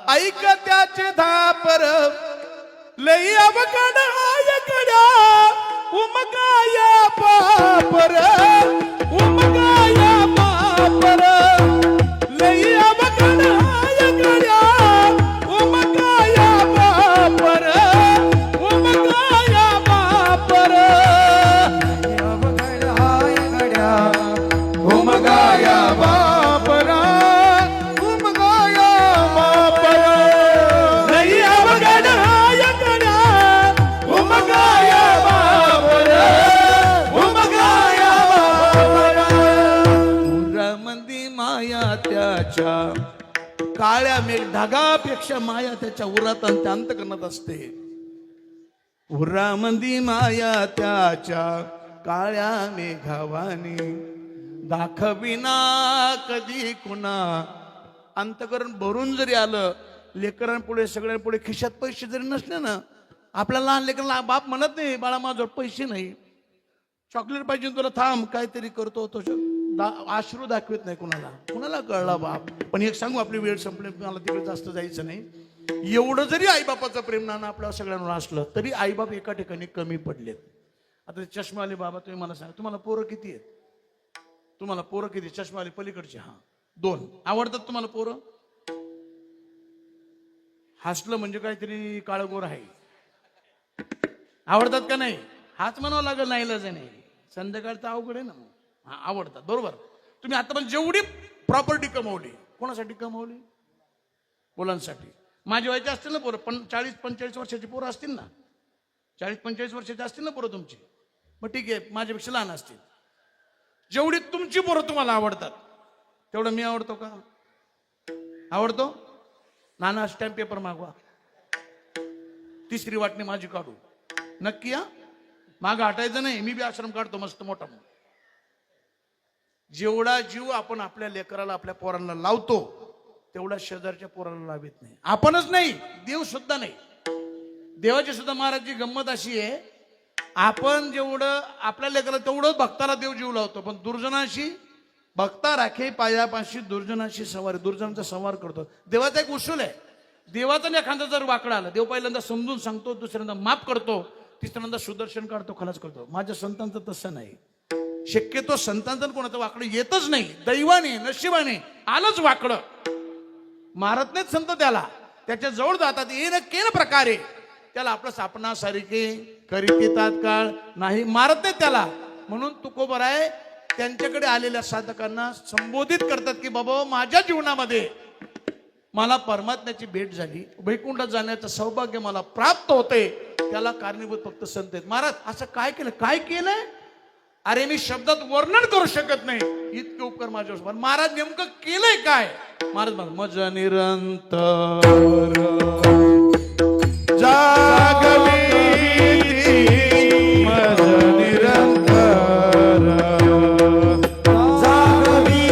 ऐक त्याचे धापर, लई अवघड आय कड्या, उमगाया बापर, उमगाया बापर, लई अवघड आय कड्या, उमगाया बापर, उमगाया बापर, अवघड हाय गड्या, उमगाया बापर, उमगाया बापर, लई अवघड आय कड्या, उमगाया बापर, उमगाया बापर. उरामंदी माया त्याच्या काळ्या मेघ ढगापेक्षा माया त्याच्या उरात आणि त्या अंतकरणात असते. उरामंदी माया त्याच्या काळ्या मेघावानी, दाखविना कधी कुणा. अंतकरण भरून जरी आलं, लेकरांपुढे सगळ्यांपुढे खिशात पैसे जरी नसले ना, आपल्या लहान लेकरांना बाप म्हणत नाही बाळा माझ्याजवळ पैसे नाही, चॉकलेट पाहिजे तुला, थांब काहीतरी करतो. तो अश्रू दाखवत नाही कुणाला. कुणाला कळला बाप? पण एक सांगू, आपली वेळ संपली, मला तिकडे जास्त जायचं नाही. एवढं जरी आईबापाचं प्रेम नाना आपल्या सगळ्यांवर असलं तरी आईबाप एका ठिकाणी कमी पडलेत. आता चष्मावाले बाबा, तुम्ही मला सांगा, तुम्हाला पोरं किती आहेत? तुम्हाला पोरं किती? चष्मावाले पलीकडचे, हा 2. आवडतात तुम्हाला पोरं? हसलं म्हणजे काहीतरी काळगोर आहे. आवडतात का नाही? हाच म्हणावं लागेल, नाही लज नाही. संध्याकाळचं अवघड आहे ना. हा, आवडतात, बरोबर. तुम्ही आता पण जेवढी प्रॉपर्टी कमवली, कोणासाठी कमवली? मुलांसाठी. माझे व्हायचे असतील ना पोरं, 40-45 वर्षाची पोरं असतील ना, 40-45 वर्षाची असतील ना पोरं तुमची, मग ठीक आहे, माझ्यापेक्षा लहान असतील. जेवढी तुमची पोरं तुम्हाला आवडतात, तेवढं मी आवडतो का? आवडतो नाना स्टॅम्प पेपर मागवा, तिसरी वाटणी माझी काढू. नक्की या, माग हटायचं नाही. मी बी आश्रम काढतो मस्त मोठा. जेवढा जीव आपण आपल्या लेकराला आपल्या पोरांना लावतो तेवढा शेजारच्या पोराला लावित नाही. आपणच नाही, देव सुद्धा नाही. देवाची सुद्धा महाराजची गंमत अशी आहे, आपण जेवढं आपल्या लेकराला तेवढं भक्ताला देव जीव लावतो, पण दुर्जनाशी भक्ता राखे पायापाशी दुर्जनाशी संवार, दुर्जनाचा संवार करतो. देवाचा एक उसूल आहे. देवाचा एखादा जर वाकडा आला, देव पहिल्यांदा समजून सांगतो, दुसऱ्यांदा माफ करतो, तिसऱ्यांदा सुदर्शन काढतो, खलास करतो. माझ्या संतांचं तसं नाही. शक्यतो संतांचं कोणाचं वाकडं येतच नाही. दैवाने नशिबाने आलंच वाकडं, मारत नाहीत संत त्याला. त्याच्या जवळ जातात, येणं केन प्रकारे त्याला आपलं सापणासारखे करीते तात्काळ नाही, मारत नाहीत त्याला. म्हणून तुकोबर आहे त्यांच्याकडे आलेल्या साधकांना संबोधित करतात की बाबा माझ्या जीवनामध्ये मला परमात्म्याची भेट झाली, वैकुंठात जाण्याचं सौभाग्य मला प्राप्त होते, त्याला कारणीभूत फक्त संत आहेत. महाराज असं काय केलं, काय केलंय? अरे मी शब्दात वर्णन करू शकत नाही, इतके उपकार माझ्यावर. महाराज नेमकं केलंय काय? महाराज मज निरंतर जागविती मज निरंतर जागविती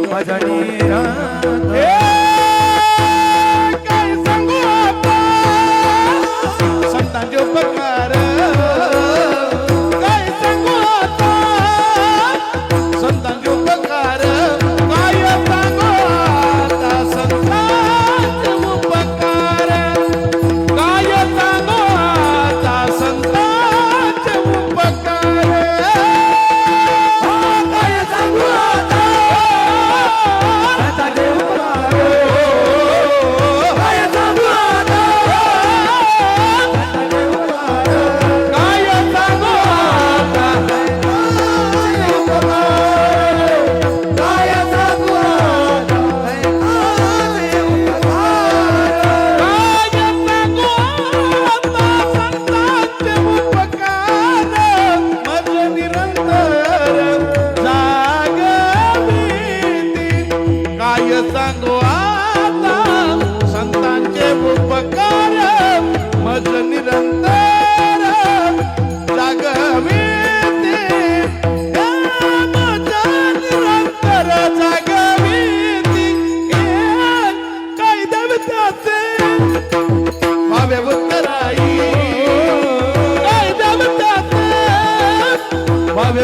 मज निरंतर. संतांचे उपकार काय सांगू आता, संतांचे उपकार काय सांगू आता, संतांचे उपकार काय सांगू आता, संतांचे उपकार काय सांगू आता, संतांचे उपकार काय सांगू आता. सांगू आता संतांचे उपकार मज निरंतर जागविते, मज निरंतर जागविते. काय देवताचे भावे उत्तराई, काय देवताचे भावे